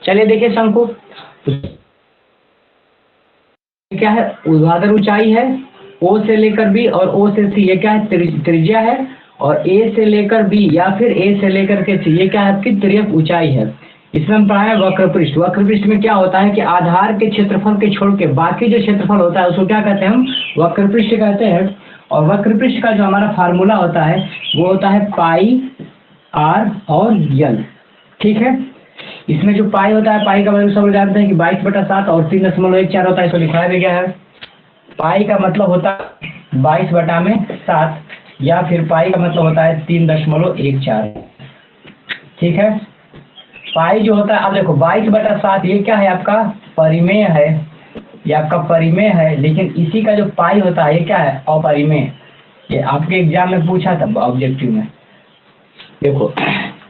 चलिए देखिए शंकु क्या है, ऊर्ध्वाधर ऊंचाई है ओ से लेकर बी और ओ से सी, ये क्या है त्रिज्या है, और ए से लेकर बी या फिर ए से लेकर के सी, ये क्या है आपकी तिर्यक ऊंचाई है। इसमें हम पढ़ाए वक्र पृष्ठ। वक्र पृष्ठ में क्या होता है कि आधार के क्षेत्रफल के छोड़ के बाकी जो क्षेत्रफल होता है उसको क्या कहते हैं, हम वक्र पृष्ठ कहते हैं। और वक्र पृष्ठ का जो हमारा फार्मूला होता है वो होता है पाई आर और यल, ठीक है। इसमें जो पाई होता है, पाई का वैल्यू सब लोग जानते हैं कि 22/7 और 3.14 होता है, इसको लिखाया भी गया है। पाई का मतलब होता है 22/7 या फिर पाई का मतलब होता है 3.14, ठीक है। पाई जो होता है, अब देखो 22/7 ये क्या है आपका परिमेय है, ये आपका परिमेय है, लेकिन इसी का जो पाई होता है ये क्या है अपरिमेय। ये आपके एग्जाम में पूछा था ऑब्जेक्टिव में। देखो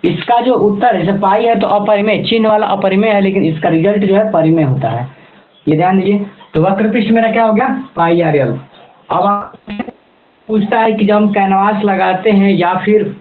इसका जो उत्तर है, जैसे पाई है तो अपरिमेय, चिन्ह वाला अपरिमेय है, लेकिन इसका रिजल्ट जो है परिमेय होता है, ये ध्यान दीजिए। तो वक्र पृष्ठ मेरा क्या हो गया पाई आर यल। अब पूछता है कि जब हम कैनवास लगाते हैं या फिर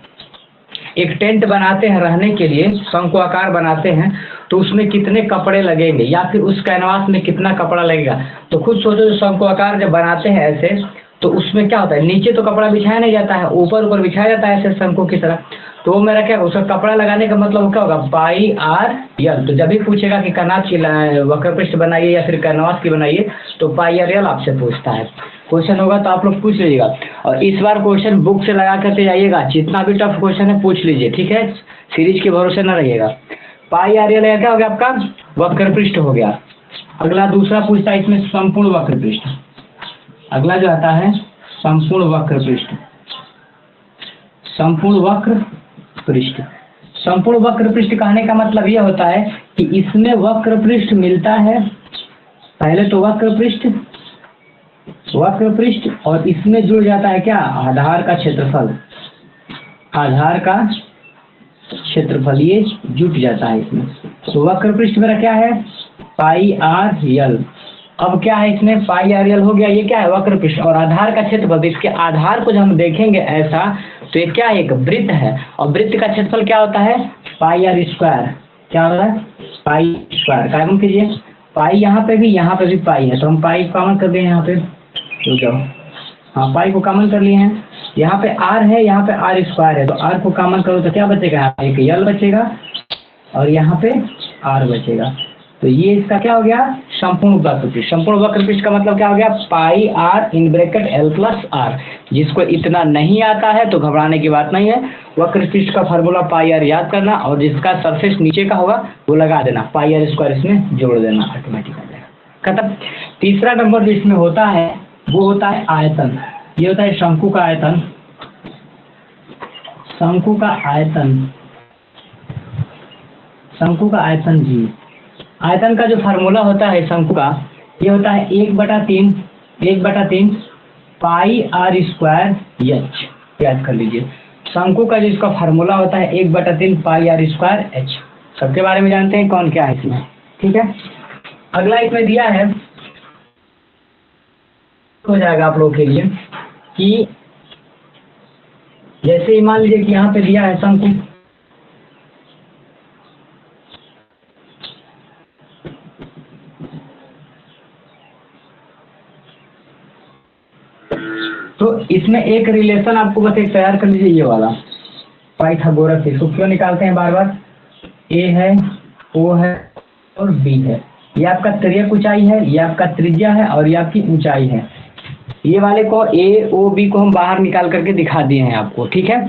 एक टेंट बनाते हैं रहने के लिए, शंकुआकार बनाते हैं, तो उसमें कितने कपड़े लगेंगे या फिर उस कैनवास में कितना कपड़ा लगेगा। तो खुद सोचो, जो शंकुआकार जब बनाते हैं ऐसे, तो उसमें क्या होता है, नीचे तो कपड़ा बिछाया नहीं जाता है, ऊपर ऊपर बिछाया जाता है ऐसे शंकु की तरह। तो मेरा क्या, उसका कपड़ा लगाने का मतलब क्या होगा पाई आर यल। तो जब भी पूछेगा कि कैनवास की वक्र पृष्ठ बनाइए या फिर कैनवास की बनाइए, तो पाई आर यल आपसे पूछता है। क्वेश्चन होगा तो आप लोग पूछ लीजिएगा, और इस बार क्वेश्चन बुक से लगा करके जाइएगा, जितना भी टफ क्वेश्चन है पूछ लीजिए, ठीक है, सीरीज के भरोसे न रहिएगा। पाई आर यल क्या हो गया आपका वक्र पृष्ठ हो गया। अगला दूसरा पूछता है इसमें संपूर्ण वक्र पृष्ठ। अगला जो आता है संपूर्ण वक्र पृष्ठ। संपूर्ण वक्र पृष्ठ, संपूर्ण वक्र पृष्ठ कहने का मतलब यह होता है कि इसमें वक्र पृष्ठ मिलता है, पहले तो वक्र पृष्ठ और इसमें जुड़ जाता है क्या आधार का क्षेत्रफल। आधार का क्षेत्रफल ये जुट जाता है इसमें। तो वक्र पृष्ठ मेरा क्या है पाई आर यल। अब क्या है इसमें पाई आर यल हो गया, ये क्या है वक्र पृष्ठ और आधार का क्षेत्रफल। इसके आधार को जब हम देखेंगे ऐसा, तो ये क्या है एक वृत्त है, और वृत्त का क्षेत्रफल क्या होता है पाई आर स्क्वायर। क्या होता है पाई स्क्वायर। कायम कीजिए, पाई यहाँ पे भी पाई है, तो हम पाई कॉमन कर दिए यहाँ पे, रुक जाओ, हाँ पाई को कॉमन कर लिए हैं। यहाँ पे आर है, यहाँ पे आर स्क्वायर है, तो आर को कॉमन करो तो क्या बचेगा एक यल बचेगा और यहाँ पे आर बचेगा। तो ये इसका क्या हो गया संपूर्ण वक्र पृष्ठ। संपूर्ण वक्र पृष्ठ का मतलब क्या हो गया pi R in bracket L plus R. जिसको इतना नहीं आता है तो घबराने की बात नहीं है, वक्र पृष्ठ का फार्मूला पाई आर याद करना, और जिसका सरफेस नीचे का होगा वो लगा देना, पाई आर स्क्वायर इसमें जोड़ देना, ऑटोमेटिक आ जाएगा खत्म। तीसरा नंबर जो इसमें होता है वो होता है आयतन। ये होता है शंकु का आयतन। शंकु का आयतन, शंकु का आयतन जी, आयतन का जो फार्मूला होता है शंकु का, ये होता है 1/3 पाई आर स्क्वायर एच। याद कर लीजिए, शंकु का जो इसका फार्मूला होता है 1/3 पाई आर स्क्वायर एच। सबके बारे में जानते हैं कौन क्या है इसमें, ठीक है। अगला इसमें दिया है, हो जाएगा आप लोगों के लिए कि जैसे ही मान लीजिए कि यहाँ पे दिया है शंकु, तो इसमें एक रिलेशन आपको बस एक तैयार कर लीजिए, ये वाला पाइथागोरस। इसको क्यों निकालते हैं बार बार, ए है ओ है और बी है, ये आपका तिर्यक ऊंचाई है, ये आपका त्रिज्या है और ये आपकी ऊंचाई है। ये वाले को ए ओ बी को हम बाहर निकाल करके दिखा दिए हैं आपको, ठीक है।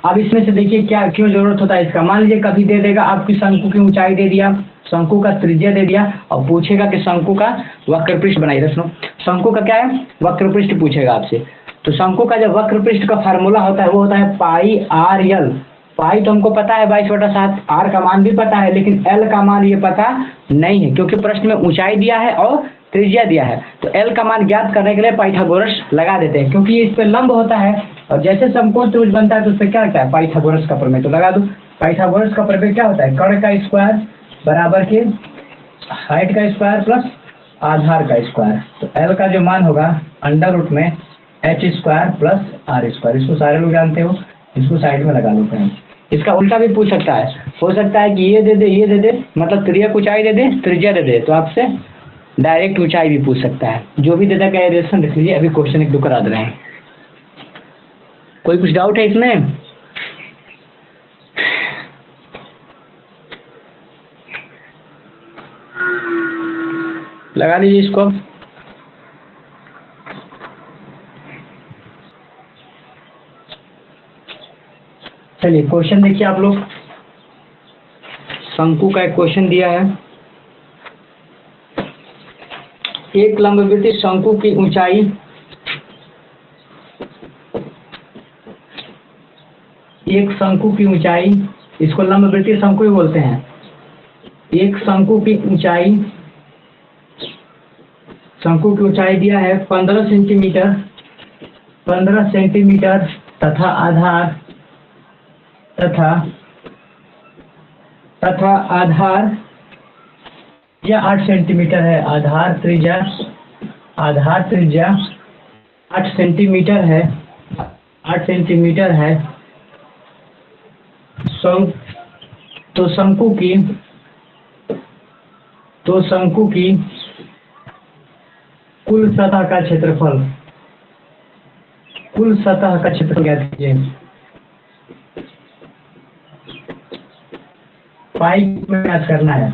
अब इसमें से देखिए क्या क्यों जरूरत होता है इसका। मान लीजिए कभी दे देगा आपकी शंकु की ऊंचाई दे दिया, शंकु का त्रिज्या दे दिया, और पूछेगा कि शंकु का वक्र पृष्ठ बनाइए। सुनो, शंकु का क्या है वक्र पृष्ठ पूछेगा आपसे, तो शंकु का जब वक्र पृष्ठ का फार्मूला होता है वो होता है पाई आर यल। पाई तो हमको पता है 22/7, आर का मान भी पता है, लेकिन एल का मान ये पता नहीं है, क्योंकि प्रश्न में ऊंचाई दिया है और त्रिज्या दिया है। तो एल का मान ज्ञात करने के लिए पाइथागोरस लगा देते हैं, क्योंकि ये इस पे लंब होता है, और जैसे समकोण त्रिभुज बनता है तो उससे क्या लगता है पाइथागोरस का प्रमेय। तो लगा दो, पाइथागोरस का प्रमेय क्या होता है कर्ण का स्क्वायर बराबर के हाइट का स्क्वायर प्लस आधार का स्क्वायर। तो एल का जो मान होगा अंडर रूट में H square plus R square. इसको सारे लोग जानते हो, इसको साइड में लगा लो कहीं। इसका उल्टा भी पूछ सकता है, हो सकता है कि ये दे दे, ये दे दे, मतलब तिर्यक ऊंचाई दे दे, त्रिज्या दे दे, तो आपसे डायरेक्ट ऊंचाई भी पूछ सकता है। जो भी दे देगा एरिएशन देख लीजिए। अभी क्वेश्चन एक दो करा दे रहे हैं। कोई कुछ डाउट है इसमें? लगा लीजिए इसको। चलिए क्वेश्चन देखिए आप लोग। शंकु का एक क्वेश्चन दिया है। एक लंबवृत्तीय शंकु की ऊंचाई एक शंकु की ऊंचाई, इसको लंबवृत्तीय शंकु ही बोलते हैं। एक शंकु की ऊंचाई दिया है 15 सेंटीमीटर, 15 सेंटीमीटर तथा आधार या 8 सेंटीमीटर है। आधार त्रिज्या 8 सेंटीमीटर है, 8 सेंटीमीटर है। तो शंकु की कुल सतह का क्षेत्रफल क्या कीजिए? पाई में क्या करना है?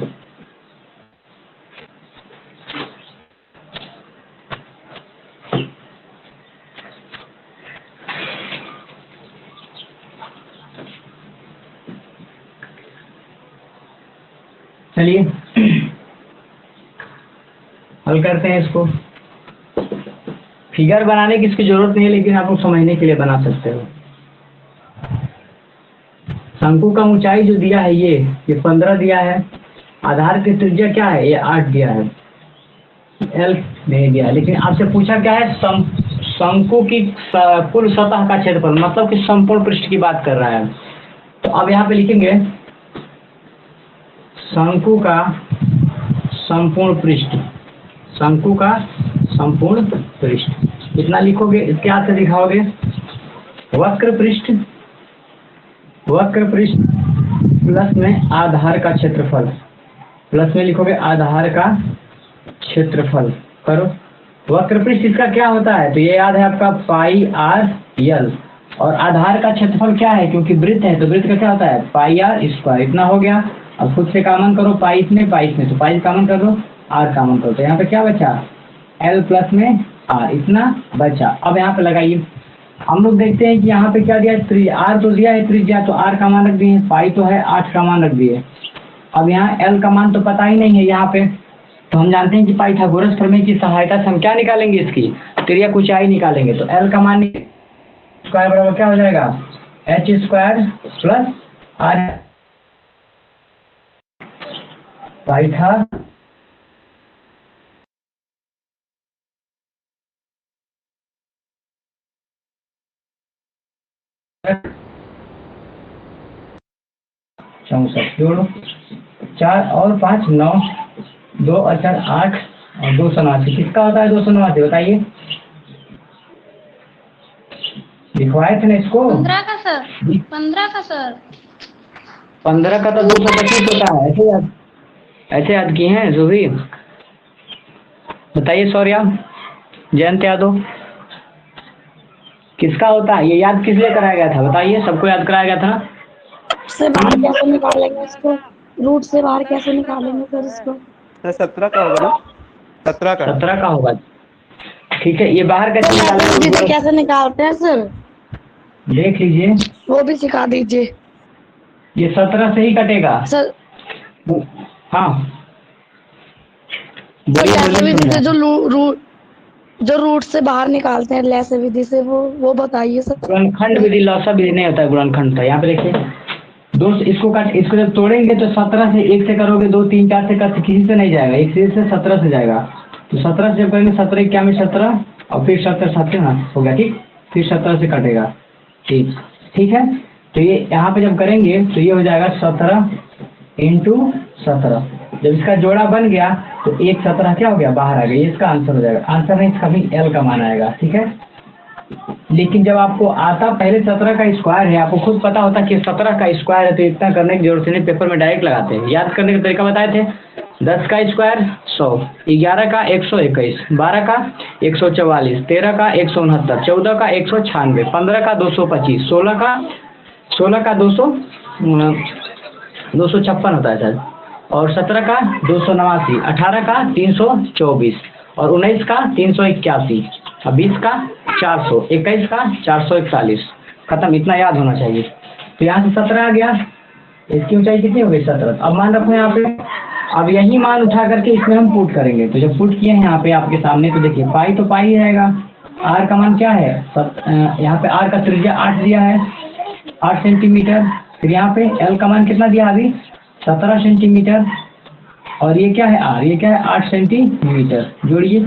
चलिए हल करते हैं इसको। फिगर बनाने की इसकी जरूरत नहीं है, लेकिन आप लोग समझने के लिए बना सकते हो। शंकु का ऊंचाई जो दिया है ये 15 दिया है। आधार की त्रिज्या क्या है? ये 8 दिया है। एल नहीं दिया, लेकिन आपसे पूछा क्या है? शंकु की कुल सतह का क्षेत्रफल, मतलब कि संपूर्ण पृष्ठ की बात कर रहा है। तो अब यहाँ पे लिखेंगे शंकु का संपूर्ण पृष्ठ। कितना लिखोगे? इसके हाथ से दिखाओगे। वक्र पृष्ठ प्लस में आधार का क्षेत्रफल, प्लस में लिखोगे आधार का क्षेत्रफल। करो। वक्र पृष्ठ इसका क्या होता है? तो ये याद है आपका पाई आर यल। और आधार का क्षेत्रफल क्या है? क्योंकि वृत्त है तो वृत्त का क्या होता है? Pi R square. इतना हो गया। अब खुद से कॉमन करो, पाई इसमें तो पाई कॉमन कर दो, आर कॉमन करो, तो यहाँ पे क्या बचा? एल प्लस में आर, इतना बचा। अब यहाँ पे लगाइए। हम लोग देखते हैं कि यहाँ पे क्या दिया है? आर तो दिया है त्रिज्या, तो आर का मान रख दिए। पाई तो है, 8 का मान रख दिए। अब यहाँ एल का मान तो पता ही नहीं है यहाँ पे, तो हम जानते हैं कि पाइथागोरस प्रमेय की सहायता से हम क्या निकालेंगे? इसकी त्रिज्या ऊंचाई निकालेंगे। तो एल का मान स्क्वायर बराबर क्या हो जाएगा? एच स्क्वायर प्लस आर पाइथा चौसठ जोड़ो, 4 और 5 9, 2 और 4 8 और 289। किसका होता है 289? बताइए। लिखवाए थे ना इसको? 15 का सर। 15 का तो 225 होता है। ऐसे याद किए हैं जो भी। बताइए सौर्या, जयंत यादव, किसका होता है? ये याद किस लिए कराया गया था? बताइए। सबको याद कराया गया था ना? से बाहर कैसे निकालेंगे इसको? रूट से बाहर कैसे निकालेंगे सर इसको? सर 17 का होगा ना? 17 का होगा। ठीक है, ये बाहर कैसे निकालेंगे? कैसे निकालते हैं सर? देख लीजिए, वो भी सिखा दीजिए। ये 17 से ही कटेगा सर। हाँ विधि से जो रूट से बाहर निकालते हैं लैस विधि से, वो बताइए सर। गुणनखंड विधि, लौसा विधि नहीं होता है, गुणनखंड था। यहाँ पे देखिए इसको जब तोड़ेंगे तो 17 से 1 से करोगे, 2 3 4 से कर, किसी से नहीं जाएगा, एक से 17 से जाएगा। तो 17 से जब करेंगे 17 क्या में 17 और फिर 17 7 ना हो गया। ठीक, फिर 17 से कटेगा। ठीक है। तो ये यहाँ पे जब करेंगे तो ये हो जाएगा 17 × 17। जब इसका जोड़ा बन गया तो 1 17 क्या हो गया? बाहर आ गया। ये इसका आंसर हो जाएगा। आंसर नहीं, इसका भी एल का मान आएगा। ठीक है, लेकिन जब आपको आता पहले 17 का स्क्वायर है, आपको खुद पता होता कि 17 का स्क्वायर है, तो इतना करने की जरूरत नहीं, पेपर में डायरेक्ट लगाते हैं। याद करने का तरीका बताए थे, 10 का स्क्वायर 100, 11 का 121, 12 का 144, 13 का 169, 14 का 196, 15 का 225, 16 का 256 होता है सर, और 17 का 289, 18 का 324, और 19 का 381, और 20 का 400, 21 का 441। खत्म, इतना याद होना चाहिए। तो यहाँ से 17 आ गया, इसकी ऊंचाई कितनी हो गई 17। अब मान रखो यहाँ पे, अब यही मान उठा करके इसमें हम पुट करेंगे। तो जब पुट किए हैं यहाँ पे आपके सामने, तो देखिए पाई तो पाई रहेगा, आर का मान क्या है, यहाँ पे आर का त्रिज्या 8 दिया है, 8 सेंटीमीटर। फिर यहाँ पे एल का मान कितना दिया अभी, 17 सेंटीमीटर, और ये क्या है आर, ये क्या है 8 सेंटीमीटर। जोड़िए,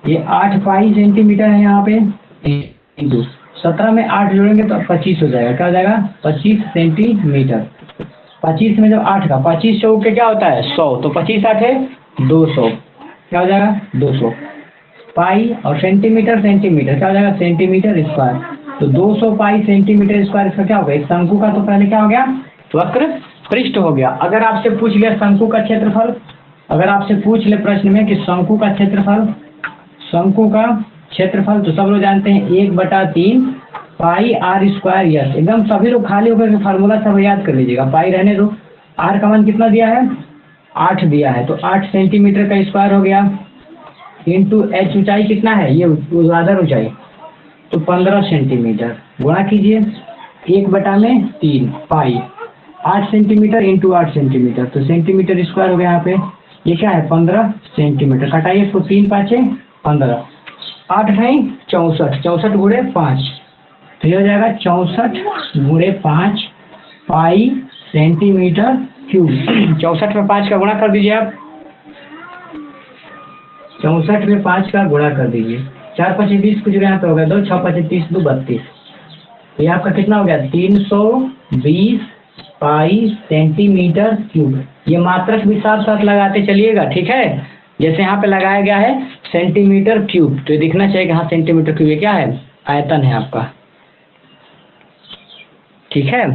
ये 8 पाई सेंटीमीटर है यहाँ पे, इंटू 17 में 8 जोड़ेंगे तो 25 हो जाएगा। क्या हो जाएगा, 25 सेंटीमीटर। 25 में जब 8 का 25 चौक के क्या होता है 100, तो 25 8 है 200, क्या हो जाएगा 200 पाई, और सेंटीमीटर सेंटीमीटर क्या हो जाएगा सेंटीमीटर स्क्वायर। तो 200 पाई सेंटीमीटर स्क्वायर, इसका क्या होगा, एक शंकु का तो पहले क्या हो गया, वक्र पृष्ठ हो गया। अगर आपसे पूछ लिया शंकु का क्षेत्रफल, अगर आपसे पूछ ले प्रश्न में कि शंकु का क्षेत्रफल, शंकु का क्षेत्रफल तो सब लोग जानते हैं 1/3 पाई आर स्क्वायर। यस, एकदम सभी लोग खाली होकर फार्मूला सब याद कर लीजिएगा, पाई रहने दो। आर का मान कितना दिया है, 8 दिया है, तो 8 सेंटीमीटर का स्क्वायर हो गया, इंटू एच ऊंचाई कितना है, ये ऊर्ध्वाधर ऊंचाई, तो 15 सेंटीमीटर। गुणा कीजिए 1/3 पाई 8 सेंटीमीटर इंटू 8 सेंटीमीटर, तो सेंटीमीटर स्क्वायर हो गया यहाँ पे। ये क्या है 15 सेंटीमीटर। कटाइए इसको, 3 5 15, 8 नहीं 64, 64 गुणे 5, तो ये हो जाएगा 64 गुणे 5 पाई सेंटीमीटर क्यूब। 64 में 5 का गुणा कर दीजिए आप, 64 में 5 का गुणा कर दीजिए, 4 5 20 कुछ यहाँ पे हो गया, 2 6 5 30 2 32, तो ये आपका कितना हो गया 320 पाई सेंटीमीटर क्यूब। ये मात्रक भी साथ साथ लगाते चलिएगा, ठीक है। जैसे यहाँ पे लगाया गया है सेंटीमीटर क्यूब, तो ये दिखना चाहिए कि हाँ सेंटीमीटर क्यूब, ये क्या है आयतन है आपका, ठीक है।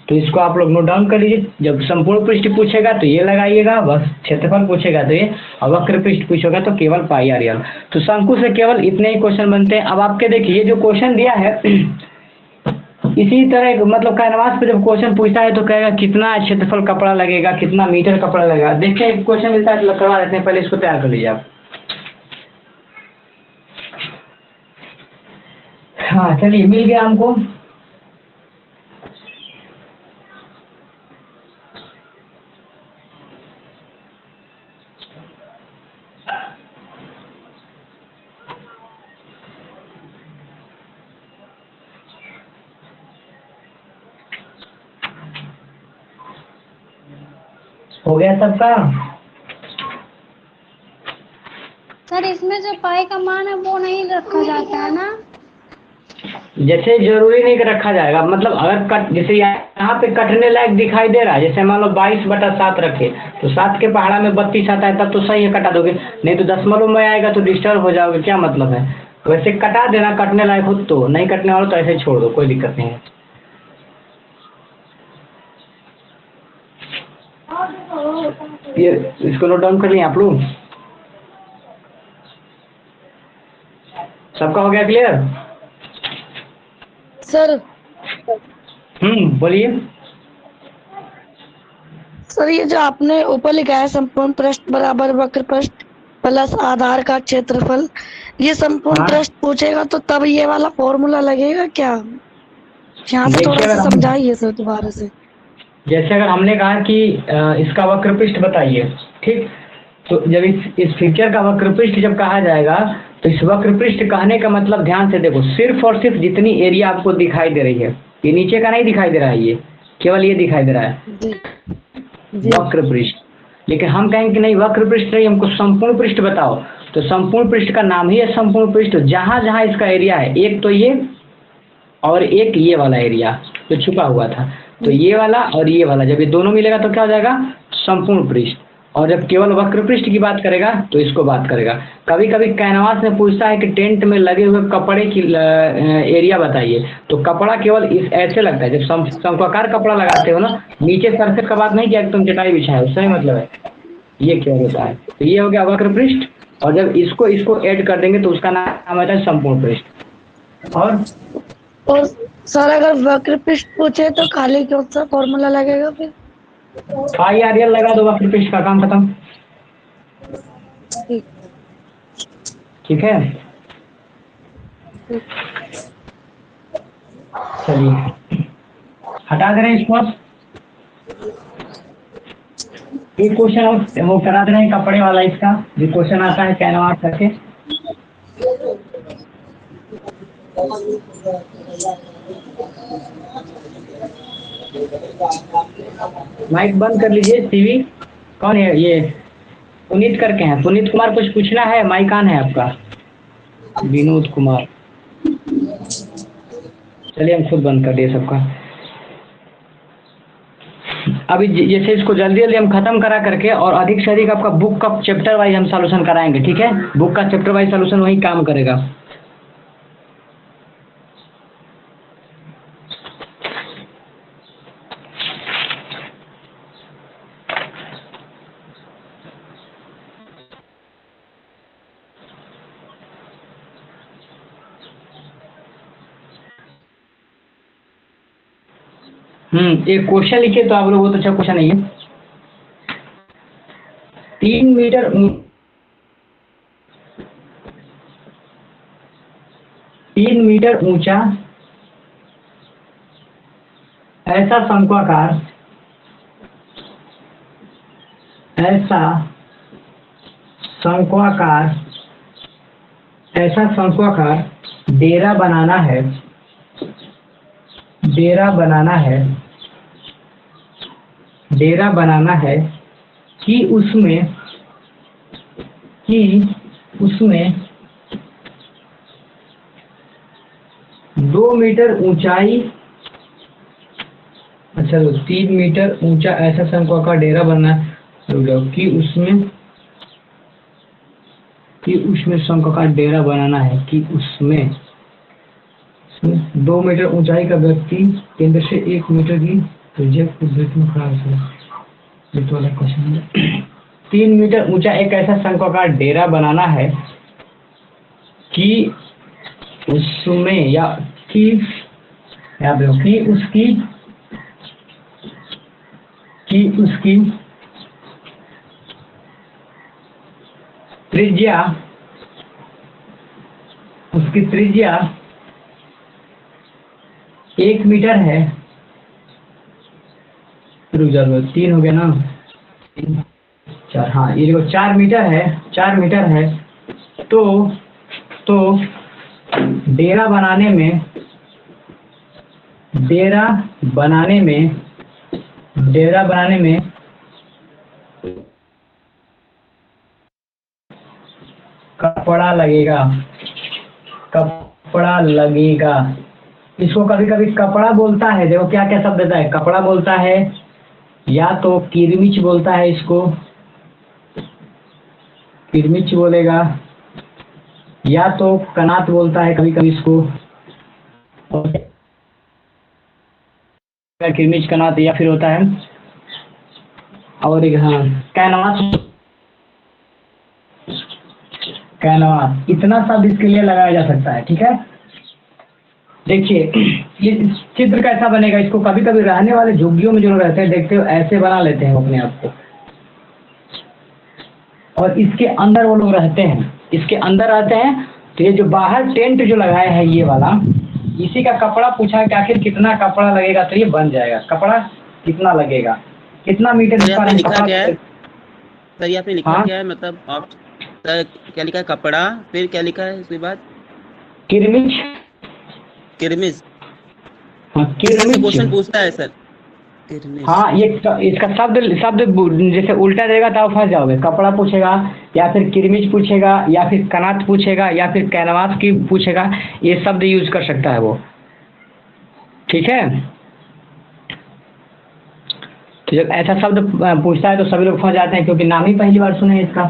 तो इसको आप लोग नोट डाउन कर लीजिए। जब संपूर्ण पृष्ठ पूछेगा तो ये लगाइएगा, बस क्षेत्रफल पूछेगा तो ये, और वक्र पृष्ठ पूछेगा तो केवल पाई आर एल। तो शंकु से केवल इतने ही क्वेश्चन बनते हैं। अब आपके देखिए ये जो क्वेश्चन दिया है, इसी तरह मतलब कैनवास पे जब क्वेश्चन पूछता है तो कहेगा कितना क्षेत्रफल कपड़ा लगेगा, कितना मीटर कपड़ा लगेगा। देखिए एक क्वेश्चन मिलता है, करवा देते हैं, पहले इसको तैयार कर लीजिए आप। हाँ चलिए, मिल गया हमको। हो गया सबका? सर इसमें जो पाई का मान है वो नहीं रखा जाता है ना? जैसे जरूरी नहीं कि रखा जाएगा, मतलब अगर कट, जैसे यहाँ पे कटने लायक दिखाई दे रहा है, जैसे मान लो 22/7 रखे, तो 7 के पहाड़ा में 32 आता है तब तो सही है, कटा दोगे, नहीं तो दशमलव में आएगा तो डिस्टर्ब हो जाओगे, क्या मतलब है। वैसे कटा देना, कटने लायक हो तो, नहीं कटने वाला तो ऐसे छोड़ दो, कोई दिक्कत नहीं है। ये इसको नोट डाउन कर लिए आप लोग, सबका हो गया क्लियर? सर बोलिए। सर ये जो आपने ऊपर लिखा है संपूर्ण पृष्ठ बराबर वक्र पृष्ठ प्लस आधार का क्षेत्रफल, ये संपूर्ण पृष्ठ पूछेगा तो तब ये वाला फॉर्मूला लगेगा क्या? यहाँ पे थोड़ा सा समझाइए सर दोबारा से। जैसे अगर हमने कहा कि इसका वक्र पृष्ठ बताइए, ठीक, तो जब इस फीचर का वक्र पृष्ठ जब कहा जाएगा, तो इस वक्र पृष्ठ कहने का मतलब ध्यान से देखो, सिर्फ और सिर्फ जितनी एरिया आपको दिखाई दे रही है, ये नीचे का नहीं दिखाई दे रहा है, ये केवल ये दिखाई दे रहा है वक्र पृष्ठ। लेकिन हम कहेंगे कि नहीं वक्र पृष्ठ नहीं, हमको संपूर्ण पृष्ठ बताओ, तो संपूर्ण पृष्ठ का नाम ही है संपूर्ण पृष्ठ। जहां जहां इसका एरिया है, एक तो ये और एक ये वाला एरिया जो छुपा हुआ था, तो ये वाला और ये वाला जब ये दोनों मिलेगा तो क्या हो जाएगा संपूर्ण पृष्ठ। और जब केवल वक्र पृष्ठ की बात करेगा तो इसको बात करेगा। कभी कभी कैनवास में पूछता है कि टेंट में लगे हुए कपड़े की एरिया बताइए, तो कपड़ा केवल इस ऐसे लगता है, जब शंक्वाकार कपड़ा लगाते हो ना, नीचे सर से का बात नहीं किया कि तुम चटाई बिछाए, उससे मतलब है ये क्या होता है। तो ये हो गया वक्र पृष्ठ, और जब इसको इसको ऐड कर देंगे तो उसका नाम आता है संपूर्ण पृष्ठ। और सर अगर वक्र पृष्ठ पूछे तो खाली कौन सा फॉर्मूला लगेगा फिर? पाई आर एल लगा दो, वक्र पृष्ठ का काम खत्म। ठीक। ठीक है, चलिए हटा दे रहे हैं इसको। एक क्वेश्चन वो करा दे रहे हैं कपड़े वाला, इसका जो क्वेश्चन आता है कैनवास करके। माइक बंद कर लीजिए। सीवी कौन है ये? पुनीत करके हैं, पुनीत कुमार, कुछ पूछना है? माइक ऑन है आपका। विनोद कुमार, चलिए हम खुद बंद कर दिए सबका। अभी जैसे इसको जल्दी जल्दी हम खत्म करा करके, और अधिक से अधिक आपका बुक का चैप्टर वाइज हम सॉल्यूशन कराएंगे, ठीक है? बुक का चैप्टर वाइज सॉल्यूशन वही काम करेगा। एक क्वेश्चन लिखिए तो आप लोग, बहुत अच्छा क्वेश्चन है ये। 3 मीटर ऊंचा ऐसा शंक्वाकार डेरा बनाना है कि उसमें 2 मीटर ऊंचाई, अच्छा तो 3 मीटर ऊंचा ऐसा शंक्वाकार डेरा बनना कि उसमें शंक्वाकार डेरा बनाना है कि उसमें 2 मीटर ऊंचाई का व्यक्ति केंद्र से 1 मीटर की त्रिज्या को वृत्त में खड़ा है। ये वाला क्वेश्चन है। 3 मीटर ऊंचा एक ऐसा शंक्वाकार डेरा बनाना है कि उसमें या कि उसकी त्रिज्या 1 मीटर है। 3 हो गया ना, 4, हाँ ये देखो 4 मीटर है। तो डेरा बनाने में कपड़ा लगेगा। इसको कभी कभी कपड़ा बोलता है, देखो क्या क्या शब्द देता है। कपड़ा बोलता है, या तो किरमिच बोलता है, इसको किरमिच बोलेगा, या तो कनात बोलता है कभी कभी इसको, किरमिच कनात, या फिर होता है और एक, हाँ कैनवास। इतना शब्द इसके लिए लगाया जा सकता है, ठीक है? देखिए ये चित्र कैसा बनेगा। इसको कभी कभी रहने वाले झुग्गियों में जो रहते हैं, देखते हो ऐसे बना लेते हैं अपने आप को, और इसके अंदर वो लोग रहते हैं, तो ये जो बाहर टेंट जो लगाया है ये वाला, इसी का कपड़ा पूछा कि आखिर कितना कपड़ा लगेगा, तो ये बन जाएगा। कपड़ा कितना लगेगा, कितना मीटर लिखा क्या है सर? यहाँ पे लिखा क्या है, मतलब आप सर क्या लिखा है? कपड़ा, फिर क्या लिखा है उसके बाद? किरमिच। हाँ किरमिच क्वेश्चन पूछता है सर, किरमिच। हाँ ये इसका शब्द जैसे उल्टा देगा तो आप फंस जाओगे। कपड़ा पूछेगा, या फिर किरमिच पूछेगा, या फिर कनात पूछेगा, या फिर कैनवास की पूछेगा, ये शब्द यूज कर सकता है वो, ठीक है? तो जब ऐसा शब्द पूछता है तो सभी लोग फंस जाते हैं, क्योंकि नाम ही पहली बार सुने हैं इसका।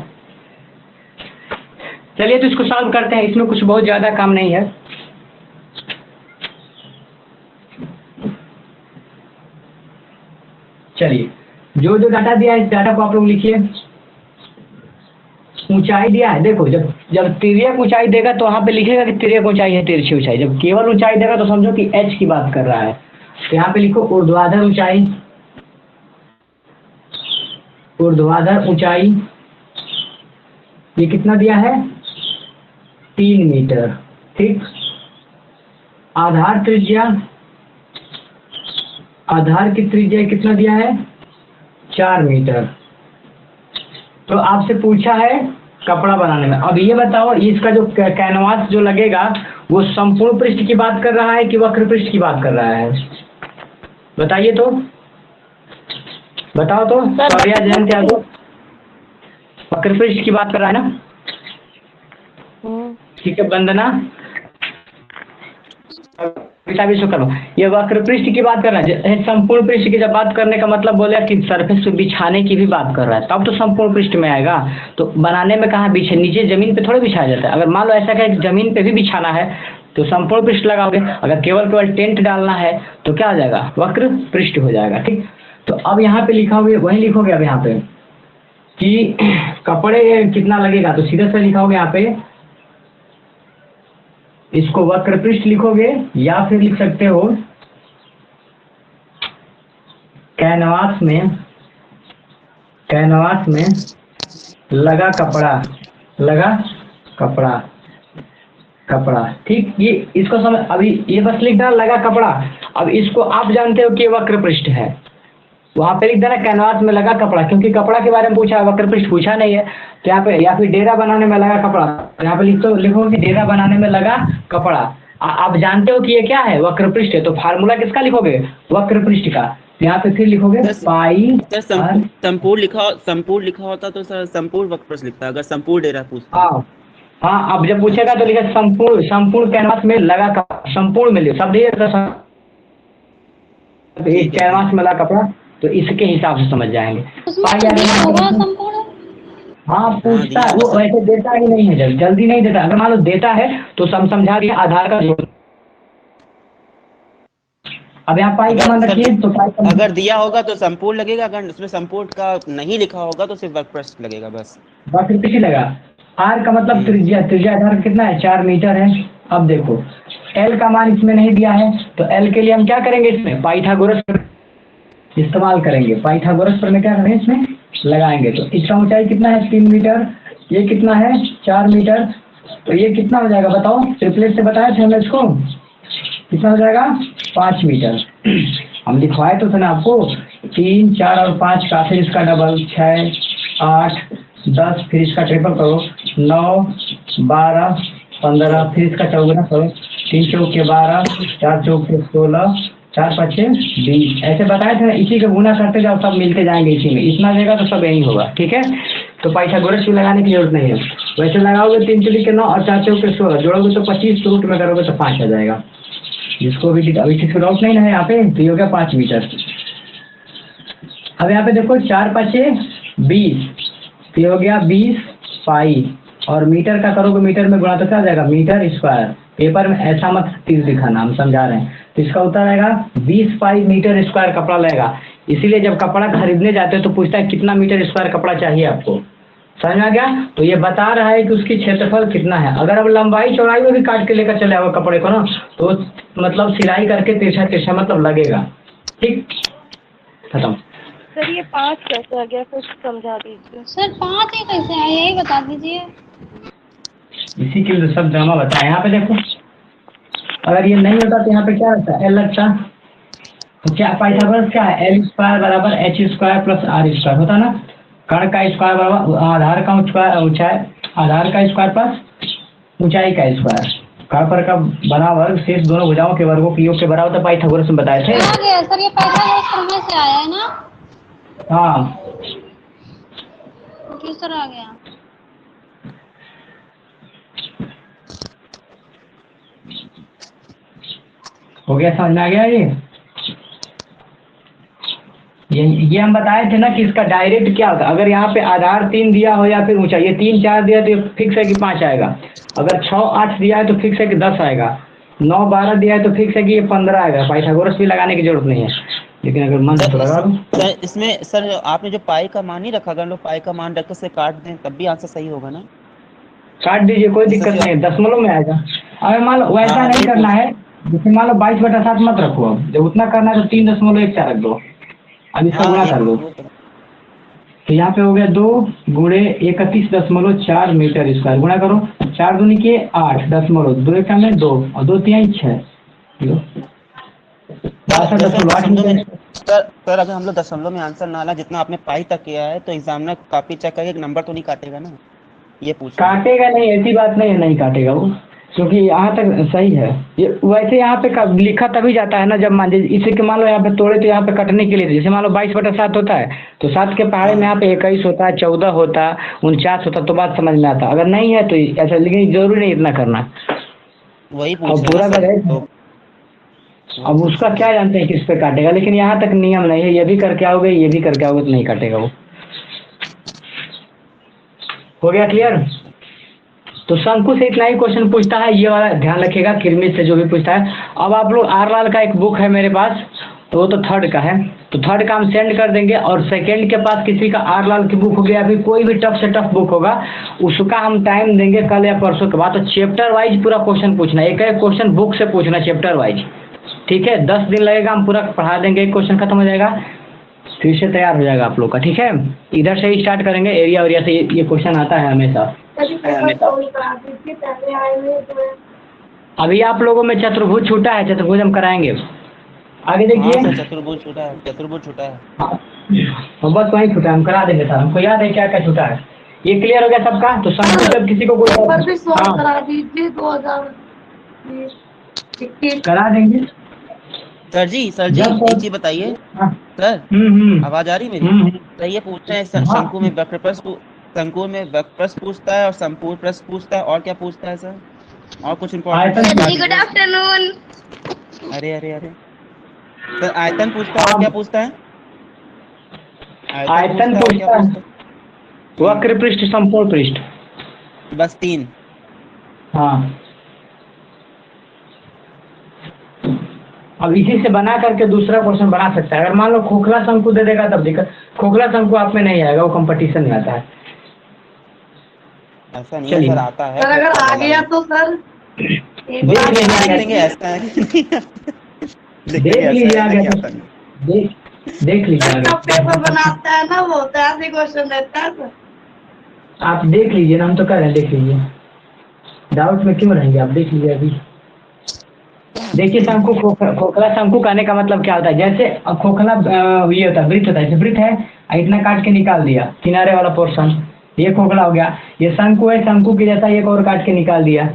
चलिए तो इसको सॉल्व करते हैं, इसमें कुछ बहुत ज़्यादा काम नहीं है। चलिए, जो जो डाटा दिया है इस डाटा को आप लोग लिखिए। ऊंचाई दिया है, देखो जब जब तिर्यक ऊंचाई देगा तो वहाँ पे लिखेगा कि तिर्यक ऊंचाई है, तिरछी ऊंचाई। जब केवल ऊंचाई देगा तो समझो कि एच की बात कर रहा है। तो यहाँ पे लिखो ऊर्ध्वाधर ऊंचाई, ऊर्ध्वाधर ऊंचाई ये कितना दिया है, 3 मीटर, ठीक। आधार त्रिज्या, आधार की त्रिज्या कितना दिया है, 4 मीटर। तो आपसे पूछा है कपड़ा बनाने में। अब ये बताओ इसका जो कैनवास जो लगेगा वो संपूर्ण पृष्ठ की बात कर रहा है कि वक्र पृष्ठ की बात कर रहा है, बताइए तो, बताओ तो। सौर्या जयंत यादव, वक्र पृष्ठ की बात कर रहा है ना, ठीक है। वंदना, विश्वकर्मा, ये वक्र पृष्ठ की बात कर रहा है। संपूर्ण पृष्ठ की जब बात करने का मतलब बोले कि सरफेस पे बिछाने की भी बात कर रहा है, तब तो संपूर्ण पृष्ठ में आएगा। तो बनाने में कहाँ बिछे, नीचे जमीन पे थोड़े बिछाया जाता है। अगर मान लो ऐसा कहे कि जमीन पे भी बिछाना है तो संपूर्ण पृष्ठ लगाओगे। अगर केवल केवल टेंट डालना है तो क्या हो जाएगा, वक्र पृष्ठ हो जाएगा, ठीक। तो अब यहाँ पे लिखोगे, वही लिखोगे अब यहाँ पे कि कपड़े कितना लगेगा, तो सीधा से लिखोगे यहाँ पे, इसको वक्र पृष्ठ लिखोगे या फिर लिख सकते हो कैनवास में, कैनवास में लगा कपड़ा, लगा कपड़ा, कपड़ा, ठीक। ये इसको समझ, अभी ये बस लिख देना लगा कपड़ा। अब इसको आप जानते हो कि वक्र पृष्ठ है, वहां पे लिख देना कैनवास में लगा कपड़ा, क्योंकि कपड़ा के बारे में पूछा है, वक्र पृष्ठ पूछा नहीं है। तो यहाँ पे, या फिर डेरा बनाने में लगा कपड़ा, यहाँ पे लिखो कि डेरा बनाने में लगा कपड़ा। आप जानते हो कि ये क्या है, वक्र पृष्ठ है। तो फार्मूला किसका लिखोगे, वक्र पृष्ठ का। यहाँ पे फिर लिखोगे पाई। संपूर्ण लिखा होता तो सर संपूर्ण वक्र पृष्ठ लिखता, अगर संपूर्ण डेरा पूछता। हाँ हाँ, अब जब पूछेगा तो लिखा संपूर्ण, संपूर्ण कैनवास में लगा कपड़ा, संपूर्ण में लिखो शब्द ये कैनवास में लगा कपड़ा, तो इसके हिसाब से समझ जाएंगे। हाँ पूछता है वो, वैसे देता ही नहीं है, जल्दी नहीं देता। अगर मान लो देता है तो समझा दिया आधार का जोड़। अब यहाँ पाई का मान रखिए, तो अगर दिया होगा तो संपूर्ण लगेगा, अगर उसमें संपूर्ण का नहीं लिखा होगा तो सिर्फ वक्र पृष्ठ लगेगा, बस वक्र पृष्ठ लगा। आर का मतलब त्रिज्या, त्रिज्या आधार कितना है, 4 मीटर है। अब देखो एल का मान इसमें नहीं दिया है, तो एल के लिए हम क्या करेंगे, इसमें पाइथागोरस इस्तेमाल करेंगे। पाइथागोरस पर में क्या करेंगे, इसमें लगाएंगे। तो इसका ऊंचाई कितना है, 3 मीटर, ये कितना है, 4 मीटर। तो ये कितना हो जाएगा बताओ, ट्रिपलेट से बताया थे हम इसको, कितना हो जाएगा, 5 मीटर। हम लिखवाए तो थे ना आपको, 3, 4 और 5 का, फिर इसका डबल 6, 8, 10, फिर इसका ट्रिपल करो, 9, 12, 15, फिर इसका चौगुना करो, 3 चौके 12, 4 चौके 16, 4 पचे 20, ऐसे बताए थे ना। इसी का गुना करते जाओ, सब मिलते जाएंगे इसी में। इतना देगा तो सब यही होगा, ठीक है। तो पाइथागोरस भी लगाने की जरूरत नहीं है, वैसे लगाओगे 3 चौके के 9 और 4 चौके 16, जोड़ोगे तो 25, रूट में करोगे तो 5 आ जाएगा। जिसको भी अभी किसी डाउट नहीं है यहाँ पे, तो ये हो गया 5 मीटर। अब यहाँ पे देखो 4 पचे 20, तो ये हो गया 20 पाई, और मीटर का करोगे मीटर में गुणा तो क्या आ जाएगा, मीटर स्क्वायर। पेपर में ऐसा मत 30 दिखाना, हम समझा रहे हैं। तो इसका उत्तर आएगा 20 पाई मीटर स्क्वायर कपड़ा लगेगा। इसीलिए जब कपड़ा खरीदने जाते हो तो पूछता है कितना मीटर स्क्वायर कपड़ा चाहिए आपको, समझ में आ गया। तो ये बता रहा है कि उसकी क्षेत्रफल कितना है। अगर अब लंबाई चौड़ाई में भी काट के लेकर चले आओ कपड़े को ना, तो मतलब सिलाई करके तिरछा तिरछा मतलब लगेगा, ठीक। खत्म। सर ये 5 कैसे आ गया, कुछ समझा दीजिए। सर 5 ही कैसे आया, यही बता दीजिए। इसी के लिए सब ड्रामा बताया। यहाँ पे देखो, अगर ये नहीं होता तो यहाँ पे क्या रहता, एल लगता। तो क्या पाइथागोरस क्या है, एल स्क्वायर बराबर H square plus R square होता ना। कर्ण का स्क्वायर बराबर आधार का ऊंचाई, आधार का स्क्वायर प्लस ऊंचाई का स्क्वायर, कर्ण का बना वर्ग शेष दोनों भुजाओं के वर्गों की योग के बराबर होता। पाइथागोरस में बताए थे। आ गया सर, ये पाइथागोरस कहाँ से आया है ना। हाँ किस तरह आ गया। हो गया, समझ में आ गया। ये ये हम बताए थे ना कि इसका डायरेक्ट क्या होता है। अगर यहाँ पे आधार 3 दिया हो या फिर ऊंचाई, ये 3 4 दिया तो ये फिक्स है कि 5 आएगा। अगर 6 8 दिया है तो फिक्स है कि 10 आएगा। 9 12 दिया है तो फिक्स है कि ये 15 आएगा। पाइथागोरस भी लगाने की जरूरत नहीं है, लेकिन अगर मन है तो लगा दो। सर इसमें सर आपने जो पाई का मान नहीं रखा, अगर हम लोग पाई का मान रख के से काट दें तब भी आंसर सही होगा ना? काट दीजिए, कोई दिक्कत नहीं है, दशमलव में आएगा। अगर मान लो वैसा हाँ, नहीं वही करना है, जैसे मान लो 22/7 मत रखो। अब जब उतना करना है तो 3.14 रख दो। अब इसका गुणा कर दो, तो यहाँ पे हो गया 2 गुणे 31.4 मीटर स्क्वायर। गुणा करो, 4 दूनी के 8 दशमलव 2 एक में 2 और 2 3 6 सर अगर हम लोग दशमलव में आंसर ना ला, जितना आपने पाई तक किया है, तो एग्जामिनर कॉपी चेक करके एक नंबर तो नहीं काटेगा ना? ये पूछ रहा हूँ। काटेगा नहीं, ऐसी बात नहीं है, नहीं काटेगा वो, क्योंकि यहाँ तक सही है। ये वैसे यहाँ पे लिखा तभी जाता है ना, जब मान इसे के मान लो यहाँ पे तोड़े तो यहाँ पे कटने के लिए, जैसे मान लो 22/7 होता है तो 7 के पहाड़े में यहाँ पे 21 होता है, 14 होता, 49 होता, तो बात समझ में आता। अगर नहीं है तो ऐसा, लेकिन जरूरी नहीं इतना करना। वही और पूछ पूरा रहे हैं का तो अब उसका क्या जानते हैं किस पे काटेगा, लेकिन यहाँ तक नियम नहीं है, ये भी करके आओगे ये भी करके आओगे तो नहीं काटेगा वो। हो गया क्लियर? तो शंकु से इतना ही क्वेश्चन पूछता है, ये वाला ध्यान रखिएगा, किरमिस से जो भी पूछता है। अब आप लोग आर लाल का एक बुक है मेरे पास, तो वो तो थर्ड का है, तो थर्ड का हम सेंड कर देंगे। और सेकंड के पास किसी का आर लाल की बुक होगी या फिर कोई भी टफ से टफ बुक होगा, उसका हम टाइम देंगे कल या परसों के बाद। तो चैप्टर वाइज पूरा क्वेश्चन पूछना, एक एक क्वेश्चन बुक से पूछना चैप्टर वाइज, ठीक है? 10 दिन लगेगा, हम पूरा पढ़ा देंगे, एक क्वेश्चन खत्म हो जाएगा, फिर से तैयार हो जाएगा आप लोग का, ठीक है? इधर से ही स्टार्ट करेंगे, एरिया एरिया से ये क्वेश्चन आता है हमेशा। अभी आप लोगों में चतुर्भुज छूटा है, चतुर्भुज हम कराएंगे। आगे देखिए। चतुर्भुज छूटा है, चतुर्भुज छूटा है। हाँ, बस वही छूटा, हम करा देंगे सर, हमको याद है क्या क्या छूटा है। ये क्लियर हो गया सबका? तो शंकु जब किसी को कोई करा दीजिए 2020 करा देंगे सर जी एक चीज बताइए सर, आवाज आ रही मेरी? सर ये पूछ रहे हैं शंकु में वक्र प्रश्न पूछता है और संपूर्ण प्रश्न पूछता है, और क्या पूछता है सर? और कुछ इम्पोर्टेंट? Good afternoon. अरे सर आयतन पूछता है और क्या पूछता है? आयतन पूछता है, वक्र पृष्ठ, संपूर्ण पृष्ठ, बस 3। हाँ, अब इसी से बना करके दूसरा क्वेश्चन बना सकता है। अगर मान लो खोखला शंकु दे देगा तब दिक्कत, खोखला शंकु आप में नहीं आएगा, वो कंपटीशन में आता है। ऐसा नहीं है सर, आता है। सर अगर आ गया तो सर देख लीजिए, ऐसा है देख लीजिए, पेपर बनाता है ना वो, तो ऐसे क्वेश्चन देता है सर। आप देख लीजिए ना, हम तो कह रहे हैं देख लीजिए, डाउट में क्यों रहेंगे, आप देख लीजिए। अभी देखिए शंकु, खोखला शंकु कहने का मतलब क्या होता है, जैसे खोखला ये होता है, वृत्त होता है, जैसे वृत्त है, इतना काट के निकाल दिया किनारे वाला पोर्शन, ये खोखला हो गया। ये शंकु है, शंकु की जैसा एक और काट के निकाल दिया,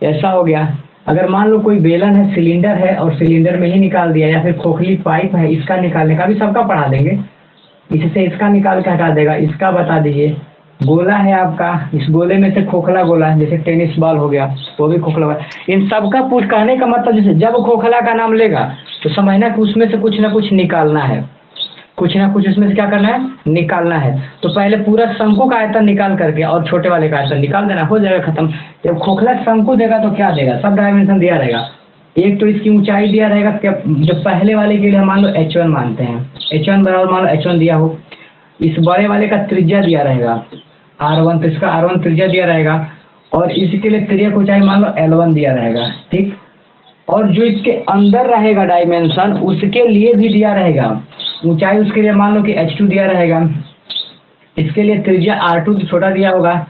ऐसा हो गया। अगर मान लो कोई बेलन है, सिलेंडर है, और सिलेंडर में ही निकाल दिया, या फिर खोखली पाइप है, इसका निकालने का भी सबका पढ़ा देंगे। इससे इसका निकाल के हटा देगा, इसका बता दीजिए। गोला है आपका, इस गोले में से खोखला गोला है, जैसे टेनिस बॉल हो गया, वो भी खोखला है। इन सबका पूछ कहने का मतलब, जैसे जब खोखला का नाम लेगा तो समझना कि उसमें से कुछ ना कुछ निकालना है, कुछ ना कुछ उसमें से क्या करना है, निकालना है। तो पहले पूरा शंकु का आयतन निकाल करके और छोटे वाले का आयतन निकाल देना, हो जाएगा खत्म। जब खोखला शंकु देगा तो क्या देगा, सब डायमेंशन दिया रहेगा। एक तो इसकी ऊंचाई दिया रहेगा, जो पहले वाले के लिए मान लो h1 मानते हैं, h1 बराबर मान लो h1 दिया हो। इस बड़े वाले का त्रिज्या दिया रहेगा r1, तो इसका r1 त्रिज्या दिया रहेगा, और इसके लिए तिर्यक ऊंचाई मान लो l1 दिया रहेगा, ठीक। और जो इसके अंदर रहेगा डायमेंशन, उसके लिए भी दिया रहेगा ऊंचाई, उसके लिए मान लो कि h2 दिया रहेगा, इसके लिए त्रिज्या r2 छोटा दिया होगा,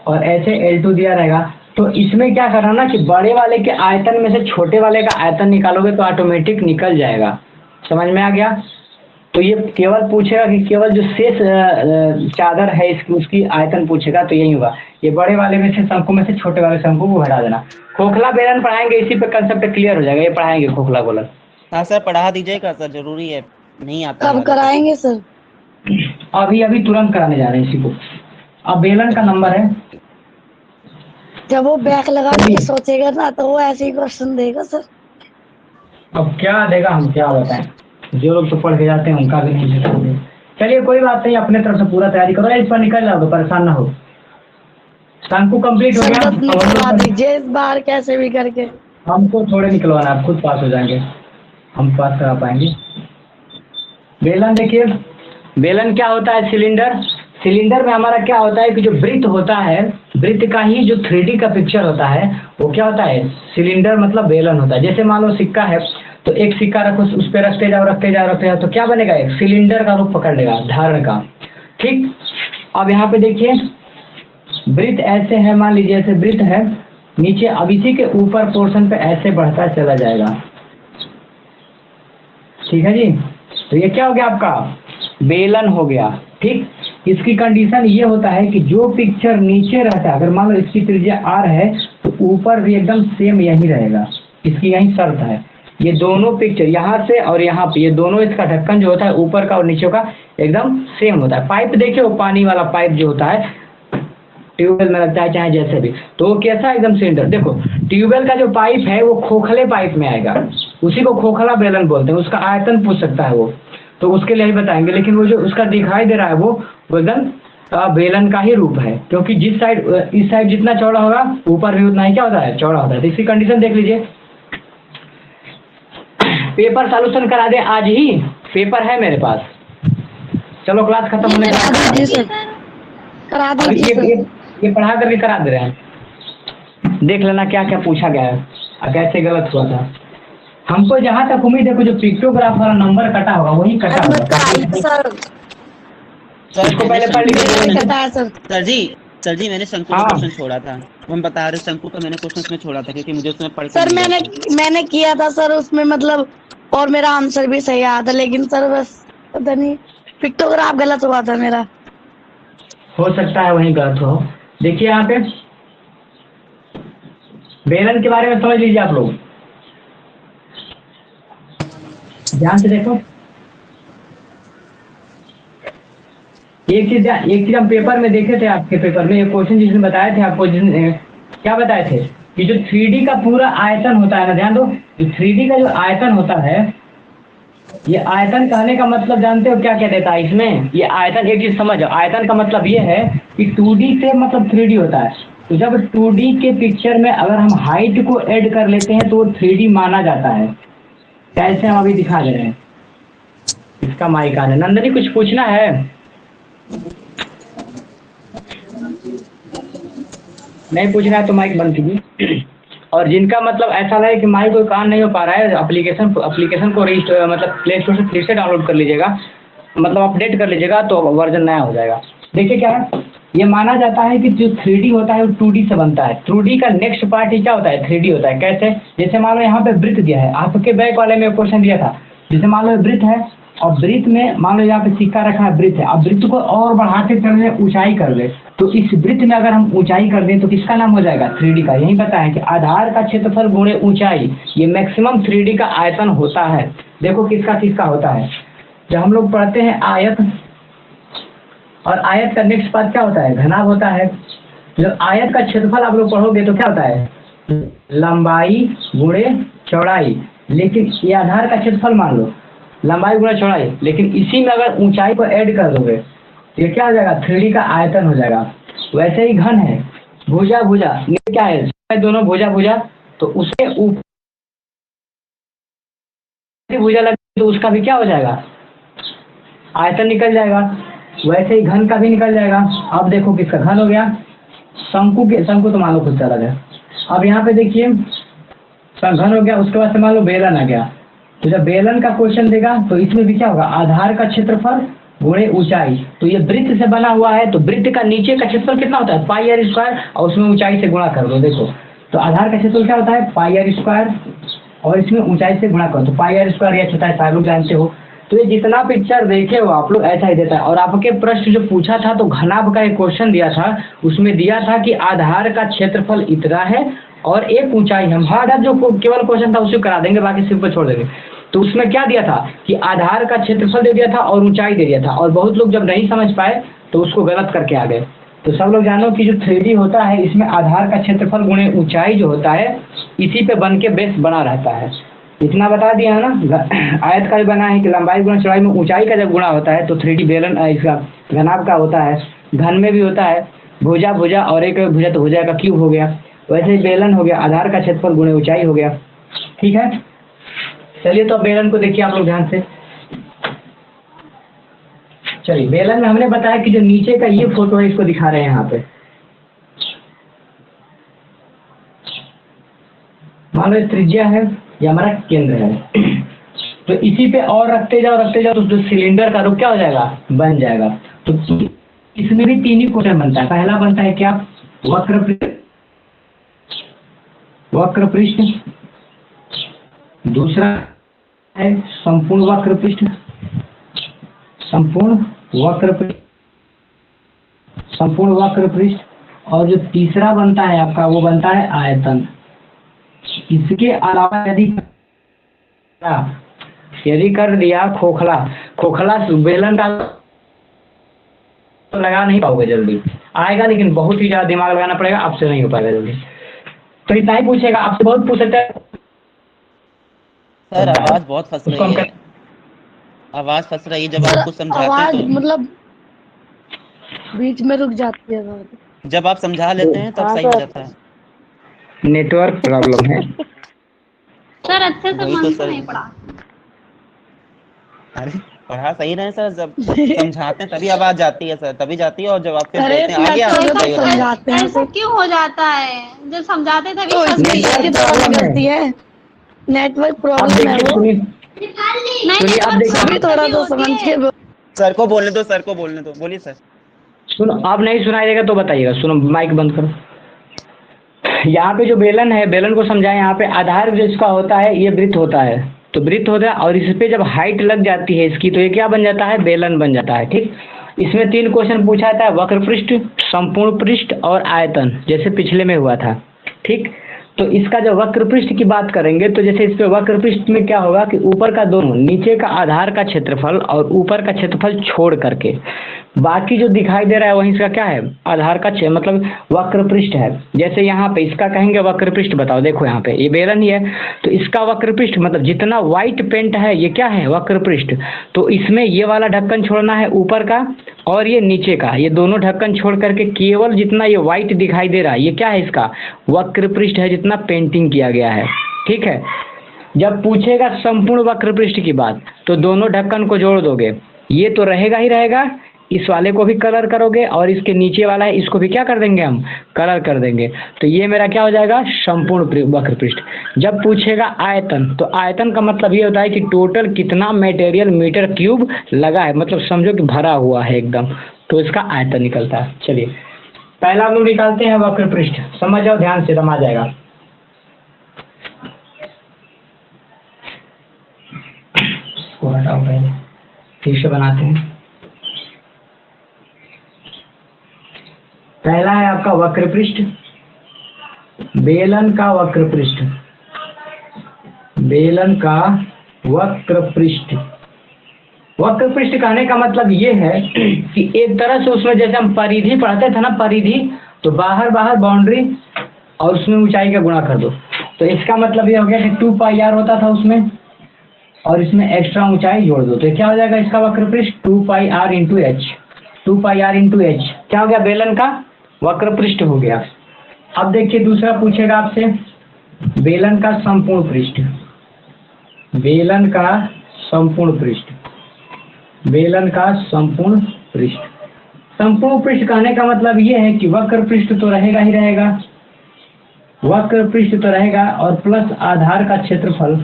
और ऐसे l2 दिया रहेगा। तो इसमें क्या करना ना कि बड़े वाले के आयतन में से छोटे वाले का आयतन निकालोगे तो ऑटोमेटिक निकल जाएगा, समझ में आ गया। तो ये केवल पूछेगा कि केवल जो शेष चादर है इसकी, उसकी आयतन पूछेगा, तो यही होगा। ये बड़े वाले में से शंकु में से छोटे वाले शंकु को हटा देना। खोखला बेलन पढ़ाएंगे, इसी पे कंसेप्ट क्लियर हो जाएगा, ये पढ़ाएंगे खोखला गोलन। हाँ सर पढ़ा दीजिएगा सर, जरूरी है, नहीं आता। कब कराएंगे सर? अभी तुरंत कराने जा रहे हैं इसी को। अब बेलन का नंबर है, जब वो बैक लगा के सोचेगा ना तो वो ऐसे ही क्वेश्चन देगा सर। अब क्या देगा हम क्या बताएं। जो लोग तो पढ़ के जाते हैं उनका भी नहीं लिखेंगे। चलिए कोई बात नहीं, अपने तरफ से पूरा तैयारी करो, इस पर निकल जाओगे, परेशान ना हो। शंकु कंप्लीट हो गया। निकलवा दीजिए इस बार कैसे भी करके। हमको थोड़े निकलवाना, आप खुद पास हो जाएंगे, हम पास करा पाएंगे। बेलन देखिए, बेलन क्या होता है? सिलेंडर। सिलेंडर में हमारा क्या होता है कि जो वृत्त होता है, वृत्त का ही जो 3D का पिक्चर होता है वो क्या होता है? सिलेंडर मतलब बेलन होता है। जैसे मान लो सिक्का है, तो एक सिक्का रखो, उस पर रखते जाओ रखते जाओ रखते जाओ, तो क्या बनेगा? एक सिलेंडर का रूप पकड़ लेगा, धारण का। ठीक। अब यहाँ पे देखिए वृत्त ऐसे है, मान लीजिए ऐसे वृत्त है नीचे, अब इसी के ऊपर पोर्शन पे ऐसे बढ़ता चला जाएगा। ठीक है जी, तो ये क्या हो गया आपका? बेलन हो गया। ठीक। इसकी कंडीशन ये होता है कि जो पिक्चर नीचे रहता है, अगर मान लो इसकी त्रिज्या r है तो ऊपर भी एकदम सेम यही रहेगा, इसकी यही शर्त है। ये दोनों पिक्चर यहाँ से और यहाँ पे, ये दोनों इसका ढक्कन जो होता है ऊपर का और नीचे का एकदम सेम होता है। पाइप देखिए, वो पानी वाला पाइप जो होता है ट्यूबवेल में लगता है चाहे जैसे भी, तो वो कैसा एकदम सिलेंडर। देखो ट्यूबवेल का जो पाइप है वो खोखले पाइप में आएगा, उसी को खोखला बेलन बोलते हैं। उसका आयतन पूछ सकता है वो, तो उसके लिए ही बताएंगे। लेकिन वो जो उसका दिखाई दे रहा है वो एकदम बेलन का ही रूप है, क्योंकि जिस साइड, इस साइड जितना चौड़ा होगा ऊपर भी उतना ही क्या होता है? चौड़ा होता है। तो इसकी कंडीशन देख लीजिए। पेपर सॉल्यूशन करा दे आज ही, पेपर है मेरे पास। चलो क्लास खत्म होने करा दीजिए। ये पढ़ा करके करा दे रहे हैं, देख लेना क्या क्या पूछा गया है और कैसे गलत हुआ था। हमको जहाँ तक उम्मीद है, जो पिक्टोग्राफ वाला नंबर कटा होगा वही कटा होगा। इसको पहले पढ़ लीजिए। सर जी मैंने शंकु का क्वेश्चन छोड़ा था, हम बता रहे शंकु का मैंने क्वेश्चन उसमें छोड़ा था क्योंकि मुझे उसमें पढ़ सर मैंने किया था सर उसमें, मतलब और मेरा आंसर भी सही आया था, लेकिन सर बस पता नहीं पिक्टोग्राफ गलत हुआ था मेरा। हो सकता है वही गलत हो। देखिए यहाँ पे बेलन के बारे में समझ लीजिए आप लोग, ध्यान से देखो। एक चीज हम पेपर में देखे थे, आपके पेपर में एक क्वेश्चन जिसने बताए थे आपको, जिसने क्या बताए थे कि जो 3D का पूरा आयतन होता है ना, ध्यान दो, जो 3D का जो आयतन होता है, ये आयतन कहने का मतलब जानते हो क्या क्या देता है इसमें? ये आयतन, एक चीज समझो, आयतन का मतलब ये है कि 2D से मतलब 3D होता है। तो जब 2D के पिक्चर में अगर हम हाइट को ऐड कर लेते हैं तो वो 3D माना जाता है। कैसे हम अभी दिखा दे रहे हैं। इसका माइक आने, नंदनी कुछ पूछना है? नहीं पूछना है तो माइक बंद कीजिए। और जिनका मतलब ऐसा है कि माइक कोई काम नहीं हो पा रहा है, एप्लीकेशन को रजिस्टर मतलब प्ले स्टोर से फिर से डाउनलोड कर लीजिएगा, मतलब अपडेट कर लीजिएगा तो वर्जन नया हो जाएगा। देखिए क्या है, ये माना जाता है कि जो 3D होता है वो 2D से बनता है। 2D का नेक्स्ट पार्ट ही क्या होता है? 3D होता है। कैसे? जैसे मान लो यहाँ पे वृत्त दिया है, आपके बैक वाले में क्वेश्चन दिया था, जैसे मान लो वृत्त है और वृत्त में मान लो यहाँ पे सिक्का रखा है, वृत्त है। अब वृत्त को और बढ़ाते चलने ऊंचाई कर ले, तो इस वृत्त में अगर हम ऊंचाई कर दें तो किसका नाम हो जाएगा? 3D का। यही पता है कि आधार का क्षेत्रफल गुणे ऊंचाई, ये मैक्सिमम 3D का आयतन होता है। देखो किसका किसका होता है। जब हम लोग पढ़ते हैं आयत, और आयत का नेक्स्ट पार्ट क्या होता है? घनाभ होता है। जब आयत का क्षेत्रफल आप लोग पढ़ोगे तो क्या होता है? लंबाई गुणे चौड़ाई। लेकिन ये आधार का क्षेत्रफल मान लो, लंबाई गुणा चौड़ाई, लेकिन इसी में अगर ऊंचाई को ऐड कर दोगे तो ये क्या हो जाएगा? 3D का आयतन हो जाएगा। वैसे ही घन है, भुजा भुजा, ये क्या है? दोनों भुजा भुजा, तो उसके ऊपर भुजा लगे तो उसका भी क्या हो जाएगा? आयतन निकल जाएगा। वैसे ही घन का भी निकल जाएगा। अब देखो किसका घन हो गया? शंकु तो मान लो खुद चला गया। अब यहाँ पे देखिए घन हो गया, उसके बाद से मान लो बेलन आ गया। तो जब बेलन का क्वेश्चन देगा तो इसमें भी क्या होगा? आधार का क्षेत्रफल गुणे ऊंचाई। तो ये वृत्त से बना हुआ है, तो वृत्त का नीचे का क्षेत्रफल कितना होता है? पाई आर स्क्वायर, और उसमें ऊंचाई से गुणा कर दो। देखो तो आधार का क्षेत्रफल क्या होता है? पाई आर स्क्वायर, और इसमें ऊंचाई से गुणा करो तो पाई आर स्क्वायर या छोटा है, सारे लोग जानते हो। तो ये जितना पिक्चर देखे हो आप लोग ऐसा ही देता है। और आपके प्रश्न जो पूछा था तो घनाभ का एक क्वेश्चन दिया था, उसमें दिया था कि आधार का क्षेत्रफल इतना है और एक ऊंचाई है। हार्ड जो केवल क्वेश्चन था उसे करा देंगे, बाकी सिंपल छोड़ देंगे। तो उसमें क्या दिया था कि आधार का क्षेत्रफल दे दिया था और ऊंचाई दे दिया था, और बहुत लोग जब नहीं समझ पाए तो उसको गलत करके आ गए। तो सब लोग जानो कि जो 3D होता है इसमें आधार का क्षेत्रफल गुणे ऊंचाई जो होता है इसी पे बन के बेस बना रहता है। इतना बता दिया है ना। आयत का भी बना है कि लंबाई गुणा चौड़ाई में ऊंचाई का जब गुणा होता है तो 3D बेलन इसका घनाभ का होता है, घन में भी होता है। भुजा भुजा और एक भुजा तो भुजा का क्यूब हो गया, वैसे ही बेलन हो गया आधार का क्षेत्रफल गुणे ऊंचाई हो गया। ठीक है, चलिए तो अब बेलन को देखिए आप लोग ध्यान से। चलिए बेलन में हमने बताया कि जो नीचे का ये फोटो है इसको दिखा रहे हैं यहाँ पे। मान लो त्रिज्या है, ये हमारा केंद्र है, तो इसी पे और रखते जाओ तो जो सिलेंडर का रूप क्या हो जाएगा, बन जाएगा। तो इसमें भी 3 ही क्वेश्चन बनता है। पहला बनता है क्या, वक्र पृष्ठ, दूसरा है संपूर्ण वक्र पृष्ठ, संपूर्ण वक्र पृष्ठ, और जो तीसरा बनता है आपका वो बनता है आयतन। इसके अलावा यदि कर दिया खोखला बेलन का तो लगा नहीं पाओगे, जल्दी आएगा लेकिन बहुत ही ज्यादा दिमाग लगाना पड़ेगा, आपसे नहीं हो पाएगा जल्दी। तो इतना ही पूछेगा, आपसे बहुत पूछ सकता है। सर आवाज बहुत फंस रही है, आवाज फंस रही है जब आप कुछ समझाते आवाज तो मतलब बीच में रुक जाती है। जब आप समझा लेते हैं तब सही हो जाता है। नेटवर्क प्रॉब्लम है सर अच्छे से वही तो मन सर। से नहीं पढ़ा। अरे पढ़ा सही रहे सर, जब समझाते हैं तभी आवाज जाती है सर, तभी जाती है, और जब आप फिर अरे बोलते हैं आ गया मैं तो सही हो जाता है। समझाते हैं ऐसा क्यों हो जाता है, जब समझाते तभी तो समझते हैं। इसकी थोड़ा गलती है, नेटवर्क प्रॉब्लम है वो। सुनिए आप देखिए, सभी थोड़ा तो समझ के सर को बोलने दो, सर को बोलने दो, बोलिए सर। सुनो, आप नहीं सुनाई देगा तो बताइएगा। सुनो, माइक बंद करो। यहाँ पे जो बेलन है, बेलन को समझाएं। यहाँ पे आधार जिसका होता है ये वृत्त होता है, तो वृत्त होता है, और इस पे जब हाइट लग जाती है इसकी तो ये क्या बन जाता है, बेलन बन जाता है। ठीक, इसमें 3 क्वेश्चन पूछा जाता है, वक्र पृष्ठ, संपूर्ण पृष्ठ और आयतन, जैसे पिछले में हुआ था। ठीक, तो इसका जब वक्र पृष्ठ की बात करेंगे तो जैसे इस पे वक्र पृष्ठ में क्या होगा कि ऊपर का दोनों, नीचे का आधार का क्षेत्रफल और ऊपर का क्षेत्रफल छोड़ करके बाकी जो दिखाई दे रहा है वहीं इसका क्या है, आधार का मतलब वक्र पृष्ठ है। जैसे यहाँ पे इसका कहेंगे वक्र पृष्ठ, बताओ देखो यहाँ पे ये बेलन ही है, तो इसका वक्र पृष्ठ मतलब जितना व्हाइट पेंट है ये क्या है, वक्र पृष्ठ। तो इसमें ये वाला ढक्कन छोड़ना है ऊपर का, और ये नीचे का, ये दोनों ढक्कन छोड़ करके केवल जितना ये व्हाइट दिखाई दे रहा है ये क्या है, इसका वक्र पृष्ठ है, जितना पेंटिंग किया गया है। ठीक है, जब पूछेगा संपूर्ण वक्र पृष्ठ की बात तो दोनों ढक्कन को जोड़ दोगे, ये तो रहेगा ही रहेगा, इस वाले को भी कलर करोगे और इसके नीचे वाला है इसको भी क्या कर देंगे, हम कलर कर देंगे। तो ये मेरा क्या हो जाएगा, संपूर्ण वक्र पृष्ठ। जब पूछेगा आयतन, तो आयतन का मतलब ये होता है कि टोटल कितना मटेरियल मीटर क्यूब लगा है, मतलब समझो कि भरा हुआ है एकदम, तो इसका आयतन निकलता है। चलिए पहला हम लोग निकालते हैं वक्र पृष्ठ, समझ जाओ ध्यान से, समझ जाएगा। फिर से बनाते हैं। पहला है आपका वक्र पृष्ठ, बेलन का वक्र पृष्ठ, बेलन का वक्र पृष्ठ। वक्र पृष्ठ कहने का मतलब ये है कि एक तरह से उसमें जैसे हम परिधि पढ़ते थे ना, परिधि, तो बाहर बाउंड्री और उसमें ऊंचाई का गुणा कर दो, तो इसका मतलब ये हो गया कि 2πr होता था उसमें, और इसमें एक्स्ट्रा ऊंचाई जोड़ दो, तो क्या हो जाएगा इसका वक्र पृष्ठ 2πr into H, 2πr into H क्या हो गया, बेलन का वक्र पृष्ठ हो गया। अब देखिए दूसरा पूछेगा आपसे बेलन का संपूर्ण पृष्ठ, बेलन का संपूर्ण पृष्ठ, बेलन का संपूर्ण पृष्ठ। संपूर्ण पृष्ठ कहने का मतलब ये है कि वक्र पृष्ठ तो रहेगा ही रहेगा, वक्र पृष्ठ तो रहेगा, और प्लस आधार का क्षेत्रफल,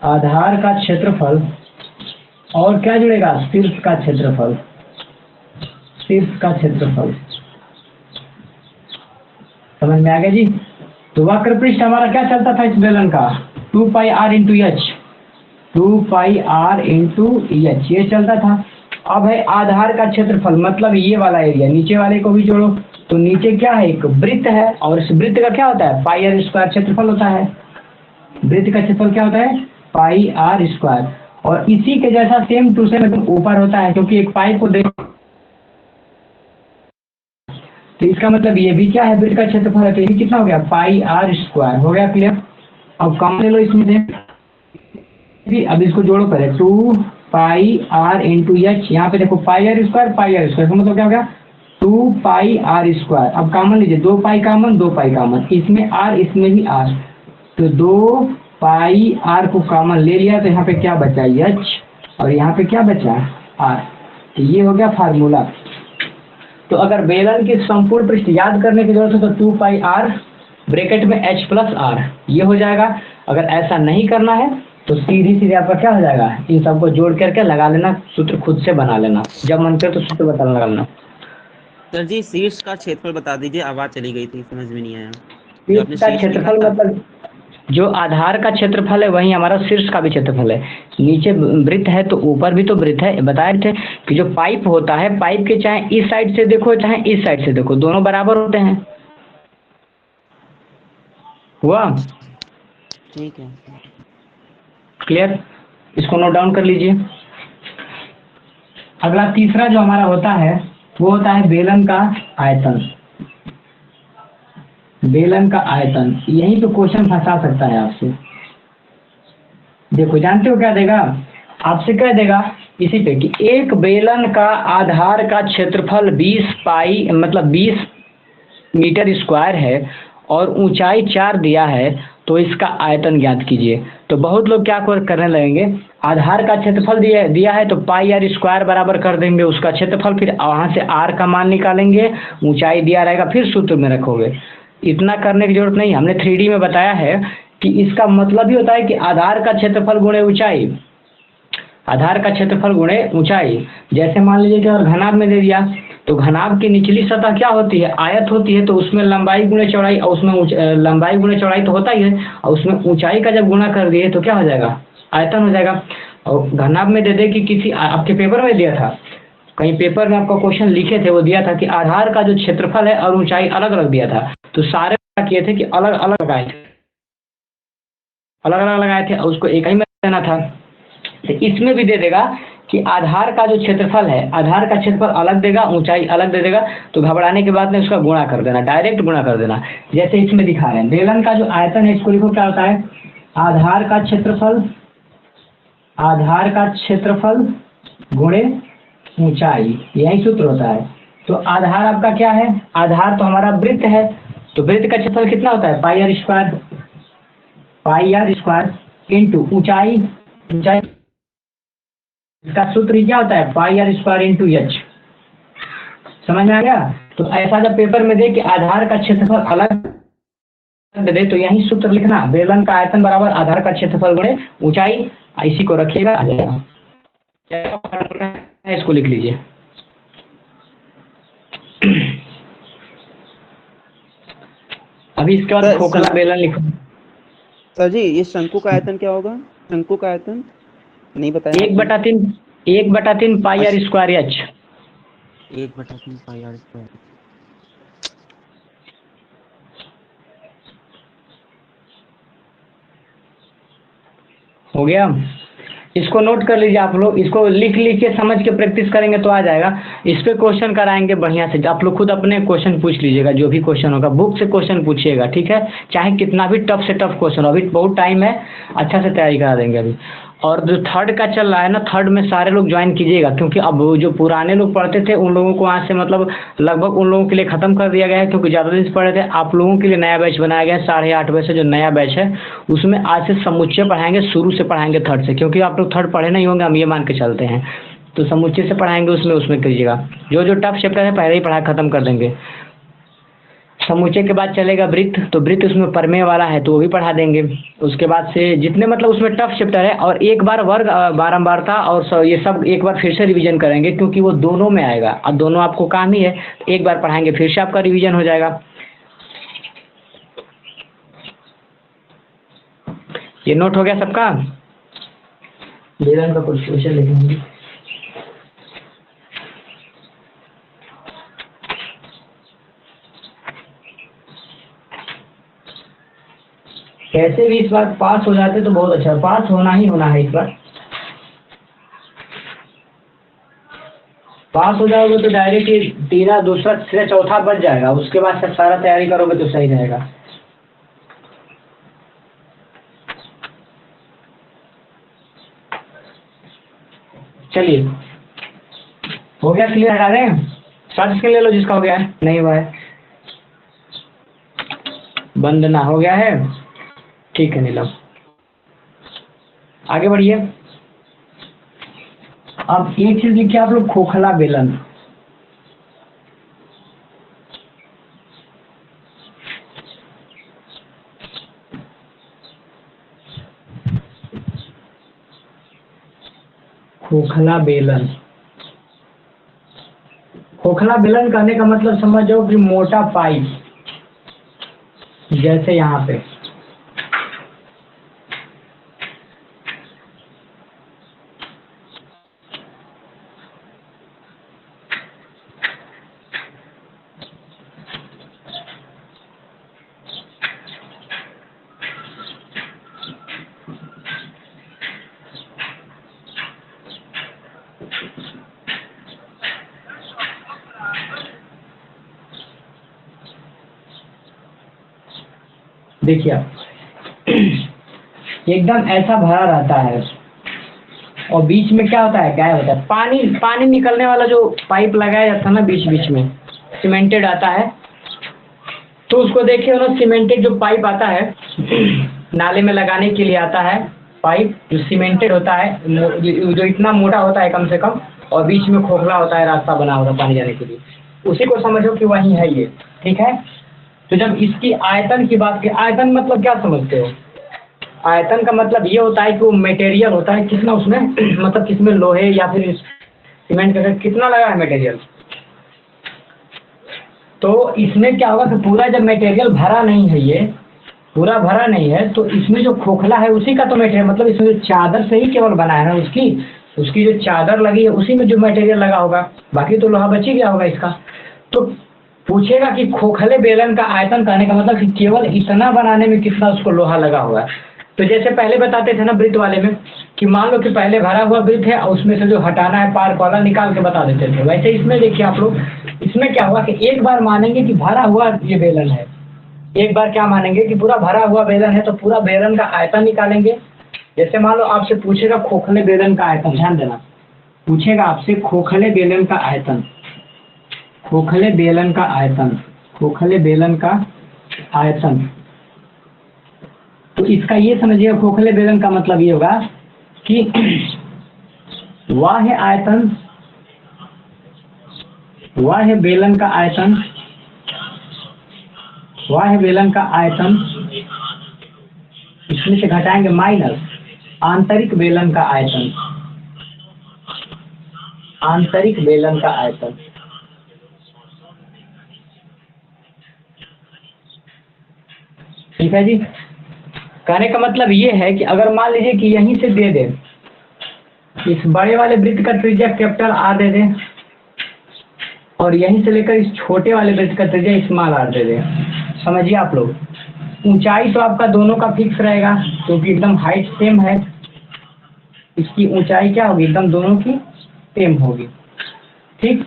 आधार का क्षेत्रफल, और क्या जुड़ेगा, शीर्ष का क्षेत्रफल, शीर्ष का क्षेत्रफल। समझ में आ गया जी। तो वक्र पृष्ठ हमारा क्या चलता था इस बेलन का, 2πr into H, 2πr into H ये चलता था। अब है आधार का क्षेत्रफल, मतलब ये वाला एरिया, नीचे वाले को भी जोड़ो, तो नीचे क्या है, एक वृत्त है, और इस वृत्त का क्या होता है, πr स्क्वायर क्षेत्रफल होता है। वृत्त का क्षेत्रफल क्या होता है, πr स्क्वायर, और इसी के जैसा सेम टू सेम ऊपर होता है, क्योंकि एक पाई को दे, तो इसका मतलब ये भी क्या है, वृत्त का क्षेत्रफल है, तो ये कितना हो गया, πr स्क्वायर। हो गया क्लियर। अब कॉमन ले लो इसमें से, भी, अब इसको जोड़ो पहले, 2 पाई आर इंटू एच, यहाँ पे देखो पाई आर स्क्वायर तो मतलब क्या हो गया 2 पाई आर स्क्वायर। अब कॉमन लीजिए, 2 पाई कॉमन, 2 पाई कॉमन, इसमें आर इसमें भी आर, तो 2 पाई आर को कॉमन ले लिया तो यहाँ पे क्या बचा एच, और यहाँ पे क्या बचा आर। तो ये हो गया फार्मूला। तो अगर बेलन की संपूर्ण पृष्ठ याद करने की जरूरत है तो 2 पाई आर ब्रैकेट में एच प्लस आर ये हो जाएगा। अगर ऐसा नहीं करना है तो सीधे आपका क्या हो जाएगा, इन सबको जोड़ करके लगा लेना, सूत्र खुद से बना लेना, जब मन करे तो सूत्र बता लगा लेना। सर जी शीर्ष का क्षेत्रफल बता दीजिए, आवाज चली गई थी, समझ में नहीं आया। शीर्ष का क्षेत्रफल मतलब जो आधार का क्षेत्रफल है वही हमारा शीर्ष का भी क्षेत्रफल है। नीचे वृत्त है तो ऊपर भी तो वृत्त है। बताए थे कि जो पाइप होता है, पाइप के चाहे इस साइड से देखो चाहे इस साइड से देखो, दोनों बराबर होते हैं। हुआ? ठीक है, क्लियर? इसको नोट डाउन कर लीजिए। अगला तीसरा जो हमारा होता है वो होता है बेलन का आयतन। बेलन का आयतन, यही तो क्वेश्चन फंसा सकता है आपसे। देखो जानते हो क्या देगा आपसे, क्या देगा इसी पे कि एक बेलन का आधार का क्षेत्रफल 20 पाई मतलब 20 मीटर स्क्वायर है और ऊंचाई 4 दिया है, तो इसका आयतन ज्ञात कीजिए। तो बहुत लोग क्या करने लगेंगे, आधार का क्षेत्रफल दिया है तो पाई आर स्क्वायर बराबर कर देंगे उसका क्षेत्रफल, फिर वहाँ से आर का मान निकालेंगे, ऊंचाई दिया रहेगा, फिर सूत्र में रखोगे। इतना करने की जरूरत नहीं। हमने 3D में बताया है कि इसका मतलब ही होता है कि आधार का क्षेत्रफल गुणे ऊंचाई, आधार का क्षेत्रफल गुणे ऊंचाई। जैसे मान लीजिए कि अगर घनाभ में दे दिया तो घनाभ की निचली सतह क्या होती है, आयत होती है, तो उसमें लंबाई गुणे चौड़ाई, और उसमें लंबाई गुणे चौड़ाई तो होता ही है, और उसमें ऊंचाई का जब गुणा कर दिए तो क्या हो जाएगा, आयतन हो जाएगा। और घनाभ में दे दे कि किसी आपके पेपर में दिया था, कहीं पेपर में आपको क्वेश्चन लिखे थे, वो दिया था कि आधार का जो क्षेत्रफल है और ऊंचाई अलग अलग दिया था, तो सारे क्या किए थे कि अलग अलग लगाए थे, अलग अलग लगाए थे, और उसको एक ही में देना था। तो इसमें भी दे देगा कि आधार का जो क्षेत्रफल है, आधार का क्षेत्रफल अलग देगा, ऊंचाई अलग दे देगा, तो घबराने के बाद में उसका गुणा कर देना, डायरेक्ट गुणा कर देना। जैसे इसमें दिखा रहे हैं बेलन का जो आयतन है, इसको लिखो क्या होता है, आधार का क्षेत्रफल, आधार का क्षेत्रफल गुणे ऊंचाई, यही सूत्र होता है। तो आधार आपका क्या है, आधार तो हमारा वृत्त है, तो वृत्त का क्षेत्रफल कितना होता है, pi R square, pi R square into ऊंचाई, ऊंचाई इसका सूत्र क्या होता है, pi R square into H. समझ में आ गया? तो ऐसा जब पेपर में दे कि आधार का क्षेत्रफल अलग दे तो यही सूत्र लिखना, बेलन का आयतन बराबर आधार का क्षेत्रफल गुणे ऊंचाई, इसी को रखिएगा, आ जाएगा। इसको लिख लीजिए। अभी इसके बाद खोखला बेलन लिखो। सर जी ये शंकु का आयतन क्या होगा, शंकु का आयतन नहीं बताया। 1/3 pi R square H, 1/3 pi R square. हो गया? इसको नोट कर लीजिए आप लोग, इसको लिख के समझ के प्रैक्टिस करेंगे तो आ जाएगा। इस पे क्वेश्चन कराएंगे बढ़िया से, आप लोग खुद अपने क्वेश्चन पूछ लीजिएगा, जो भी क्वेश्चन होगा बुक से क्वेश्चन पूछिएगा, ठीक है? चाहे कितना भी टफ से टफ क्वेश्चन हो, अभी बहुत टाइम है, अच्छा से तैयारी करा देंगे अभी। और जो थर्ड का चल रहा है ना, थर्ड में सारे लोग ज्वाइन कीजिएगा, क्योंकि अब जो पुराने लोग पढ़ते थे उन लोगों को आज से मतलब लगभग उन लोगों के लिए ख़त्म कर दिया गया है, क्योंकि ज़्यादा दिन से पढ़े थे। आप लोगों के लिए नया बैच बनाया गया है 8:30 बजे से, जो नया बैच है उसमें आज से समुच्चय पढ़ाएंगे, शुरू से पढ़ाएंगे थर्ड से, क्योंकि आप लोग थर्ड पढ़े नहीं होंगे, हम ये मान के चलते हैं। तो समुच्चय से पढ़ाएंगे, उसमें कीजिएगा। जो टफ चैप्टर है पहले ही पढ़ा ख़त्म कर देंगे। समुच्चय के बाद चलेगा वृत्त, तो वृत्त उसमें प्रमेय वाला है तो वो भी पढ़ा देंगे। उसके बाद से जितने मतलब उसमें टफ चैप्टर है, और एक बार वर्ग बारंबारता और ये सब एक बार फिर से रिवीजन करेंगे, क्योंकि वो दोनों में आएगा। अब दोनों आपको काम ही है, एक बार पढ़ाएंगे फिर से आपका रिवीजन हो जाएगा। ये नोट हो गया सबका? बेलन का कुछ क्वेश्चन लिखेंगे। कैसे भी इस बार पास हो जाते तो बहुत अच्छा, पास होना ही होना है इस बार। पास हो जाओगे तो डायरेक्ट ये तीसरा दूसरा तीसरा चौथा बच जाएगा, उसके बाद से सारा तैयारी करोगे तो सही रहेगा। चलिए हो गया क्लियर, हटा दें, सर्च स्क्रीन ले लो जिसका हो गया है, नहीं हुआ है, बंद ना हो गया है, ठीक है नीलम, आगे बढ़िए। अब एक चीज लिखिए आप लोग, खोखला बेलन। खोखला बेलन, खोखला बेलन कहने का मतलब समझो कि मोटा पाइप, जैसे यहाँ पे देखिए आप एकदम ऐसा भरा रहता है और बीच में क्या होता है, गैप होता है, पानी निकलने वाला जो पाइप लगाया जाता है ना बीच बीच में, सीमेंटेड आता है, तो उसको देखिए ना, सीमेंटेड जो पाइप आता है नाले में लगाने के लिए आता है पाइप, जो सीमेंटेड होता है, जो इतना मोटा होता है कम से कम, और बीच में खोखला होता है, रास्ता बना होता है पानी जाने के लिए, उसी को समझो कि वही है ये, ठीक है। तो जब इसकी आयतन की बात की, आयतन मतलब क्या समझते हो, आयतन का मतलब ये होता है कि वो मटेरियल होता है कितना उसमें मतलब किसमें लोहे या फिर सीमेंट का कितना लगा है मटेरियल, तो इसमें क्या होगा कि पूरा जब मटेरियल भरा नहीं है, ये पूरा भरा नहीं है, तो इसमें जो खोखला है उसी का तो मटेरियल, मतलब इसमें जो चादर से ही केवल बना है ना, उसकी जो चादर लगी है उसी में जो मटेरियल लगा होगा, बाकी तो लोहा बच ही गया होगा इसका। तो पूछेगा कि खोखले बेलन का आयतन कहने का मतलब कि केवल इतना बनाने में कितना उसको लोहा लगा हुआ है। तो जैसे पहले बताते थे ना वृत्त वाले में, कि मान लो कि पहले भरा हुआ वृत्त है और उसमें से जो हटाना है पार्क वाला निकाल के बता देते थे, वैसे इसमें देखिए आप लोग, इसमें क्या हुआ कि एक बार मानेंगे कि भरा हुआ ये बेलन है, एक बार क्या मानेंगे कि पूरा भरा हुआ बेलन है, तो पूरा बेलन का आयतन निकालेंगे। जैसे मान लो आपसे पूछेगा खोखले बेलन का आयतन, ध्यान देना, पूछेगा आपसे खोखले बेलन का आयतन, खोखले बेलन का आयतन, खोखले बेलन का आयतन, तो इसका ये समझिए, खोखले बेलन का मतलब ये होगा कि वाह्य आयतन, वाह्य बेलन का आयतन, वाह्य बेलन का आयतन, इसमें से घटाएंगे माइनस आंतरिक बेलन का आयतन, आंतरिक बेलन का आयतन, ठीक है जी। कहने का मतलब ये है कि अगर मान लीजिए कि यहीं से दे दे, इस बड़े वाले वृत्त का त्रिज्या कैपिटल आर दे दें, और यहीं से लेकर इस छोटे वाले वृत्त का त्रिज्या स्मॉल आर दे दें, समझिए आप लोग, ऊंचाई तो आपका दोनों का फिक्स रहेगा क्योंकि एकदम हाइट सेम है, इसकी ऊंचाई क्या होगी, एकदम दोनों की सेम होगी, ठीक।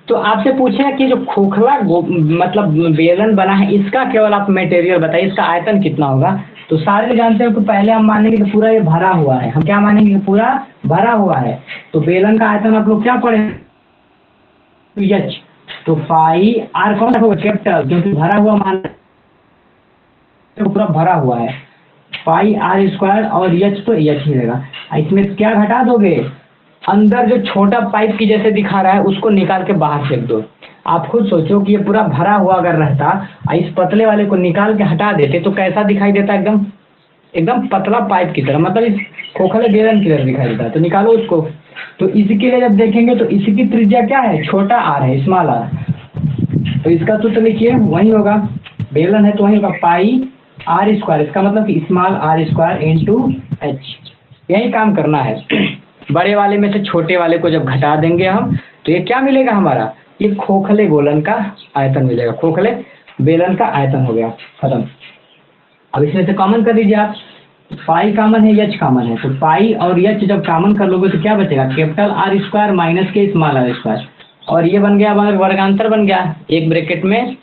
तो आपसे पूछेगा कि जो खोखला मतलब बेलन बना है, इसका केवल आप मटेरियल बताइए, इसका आयतन कितना होगा। तो सारे जानते हो कि पहले हम मानेंगे कि पूरा ये भरा हुआ है, हम क्या मानेंगे कि पूरा भरा हुआ है, तो बेलन का आयतन आप लोग क्या पढ़े, एच, तो पाई आर कौन सा होगा, कैपिटल, क्योंकि भरा हुआ मान तो पूरा भरा हुआ है, पाई आर स्क्वायर, और एच तो एच ही रहेगा। इसमें क्या घटा दोगे, अंदर जो छोटा पाइप की जैसे दिखा रहा है उसको निकाल के बाहर फेंक दो। आप खुद सोचो कि ये पूरा भरा हुआ अगर रहता, इस पतले वाले को निकाल के हटा देते तो कैसा दिखाई देता, एकदम एकदम पतला पाइप की तरह, मतलब इस खोखले बेलन की तरह दिखाई देता है। तो निकालो उसको, तो इसके लिए जब देखेंगे तो इसकी त्रिज्या क्या है, छोटा आर है, स्मॉल आर, तो इसका सूत्र लिखिए, वही होगा, बेलन है तो वही होगा पाई आर स्क्वायर, इसका मतलब कि small R square into H, यही काम करना है। बड़े वाले में से छोटे वाले को जब घटा देंगे हम, तो ये क्या मिलेगा हमारा, ये खोखले गोलन का आयतन मिलेगा, खोखले बेलन का आयतन हो गया, खत्म। अब इसमें से कॉमन कर दीजिए आप, पाई कॉमन है, एच कॉमन है, तो पाई और एच जब कॉमन कर लोगे तो क्या बचेगा, कैपिटल आर स्क्वायर माइनस के स्मॉल आर स्क्वायर, और ये बन गया वर्गांतर बन गया, एक ब्रैकेट में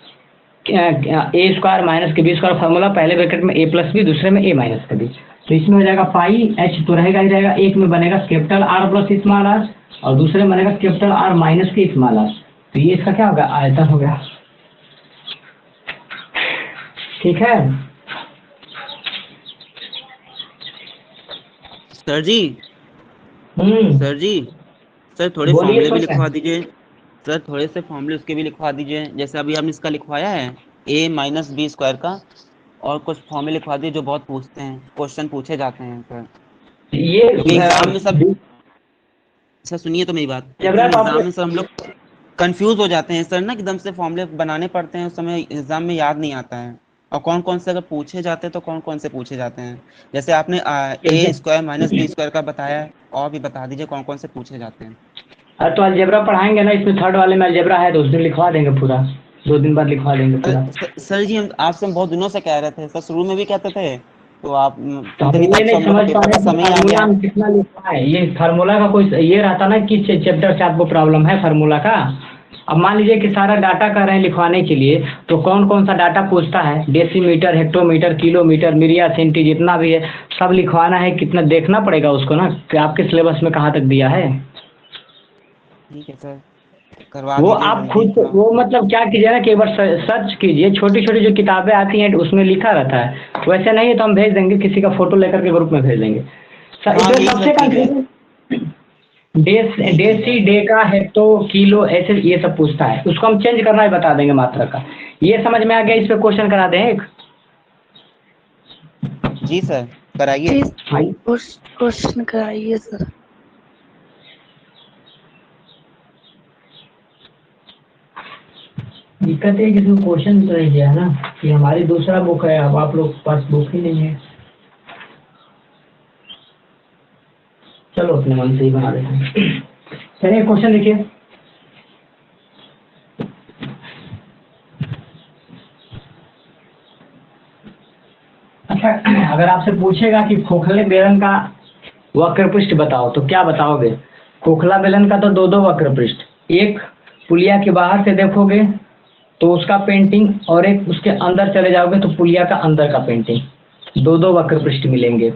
ए स्क्वायर माइनस के बी स्क्वायर, फार्मूला पहले ब्रैकेट में ए प्लस बी, दूसरे में ए माइनस का बी, तो इसमें हो जाएगा पाई एच तो रहेगा ही रहेगा, एक में बनेगा capital R plus small R और दूसरे में बनेगा कैपिटल आर माइनस के स्मॉल आर। तो ये इसका क्या होगा, आयतन हो गया। ठीक है सर जी। सर जी, सर थोड़े बोलिए फॉर्मूले भी सुन रहे लिखवा हैं। दीजिए। सर थोड़े से फॉर्मूले उसके भी लिखवा दीजिए, जैसे अभी आपने इसका लिखवाया है a माइनस बी स्क्वायर का, और कुछ फॉर्मूले लिखवा दीजिए जो बहुत पूछते हैं, क्वेश्चन पूछे जाते हैं सर, ये क्योंकि एग्जाम में सब। सर सुनिए तो मेरी बात, क्योंकि जबरा हम आप एग्जाम में सब हम लोग कंफ्यूज हो जाते हैं सर ना, एकदम से फॉर्मूले बनाने पड़ते हैं, उस समय एग्जाम में याद नहीं आता है। और कौन कौन से अगर पूछे जाते हैं तो कौन कौन से पूछे जाते हैं, जैसे आपने ए स्क्वायर माइनस बी स्क्वायर का बताया है, और भी बता दीजिए कौन कौन से पूछे जाते हैं। तो अलजेब्रा पढ़ाएंगे ना, इसमें थर्ड वाले में अलजेब्रा है तो उस दिन लिखवा देंगे पूरा, 2 दिन बाद लिखवा देंगे पूरा। सर जी, हम आपसे हम बहुत दिनों से कह रहे थे सर, शुरू में भी कहते थे, तो आप तो हम इतनी ये तब से नहीं हम लोग का समझ पा पेपर रहे का कि समय ही आ फार्मूला गया। हम कितना लिखवा है, ये फार्मूला का कोई ये रहता ना कि चैप्टर से आपको प्रॉब्लम है फार्मूला का। अब मान लीजिए कि सारा डाटा कर रहे हैं लिखवाने के लिए, तो कौन कौन सा डाटा पूछता है, डेसीमीटर, हेक्टोमीटर, किलोमीटर, मिरिया, सेंटी, जितना भी है सब लिखवाना है, कितना देखना पड़ेगा उसको ना कि आपके सिलेबस में कहाँ तक दिया है। ठीक है सर, करवा वो दीजिए आप जल्दी खुद थोड़ा। वो मतलब क्या कीजिए ना कि एक बार सर्च कीजिए, छोटी छोटी जो किताबें आती हैं उसमें लिखा रहता है, वैसे नहीं है तो हम भेज देंगे, किसी का फोटो लेकर के ग्रुप में भेज देंगे। हाँ इसमें यही सबसे सब चीजें, कंफ्यूजन यही चीजें डेसी, हैं। डेका, हेक्टो, किलो ऐसे ये सब पूछता है, उसको हम चेंज करना ही बता देंगे मात्रा का। ये समझ में आ गया, इस पे क्वेश्चन करा दें एक। जी सर, कराइए। जी हाँ क्वेश्चन कराइए सर। दिक्कत है कि इसमें क्वेश्चन तो नहीं दिया है ना, कि हमारी दूसरा बुक है, अब आप लोग के पास बुक ही नहीं है। चलो अपने मन से ही बना देते हैं। चलिए क्वेश्चन लिखिए। अच्छा, अगर आपसे पूछेगा कि खोखले बेलन का वक्र पृष्ठ बताओ तो क्या बताओगे? खोखला बेलन का तो दो दो वक्र पृष्ठ, एक पुलिया के बाहर से देखोगे तो उसका पेंटिंग, और एक उसके अंदर चले जाओगे तो पुलिया का अंदर का पेंटिंग, दो दो वक्र पृष्ठ मिलेंगे,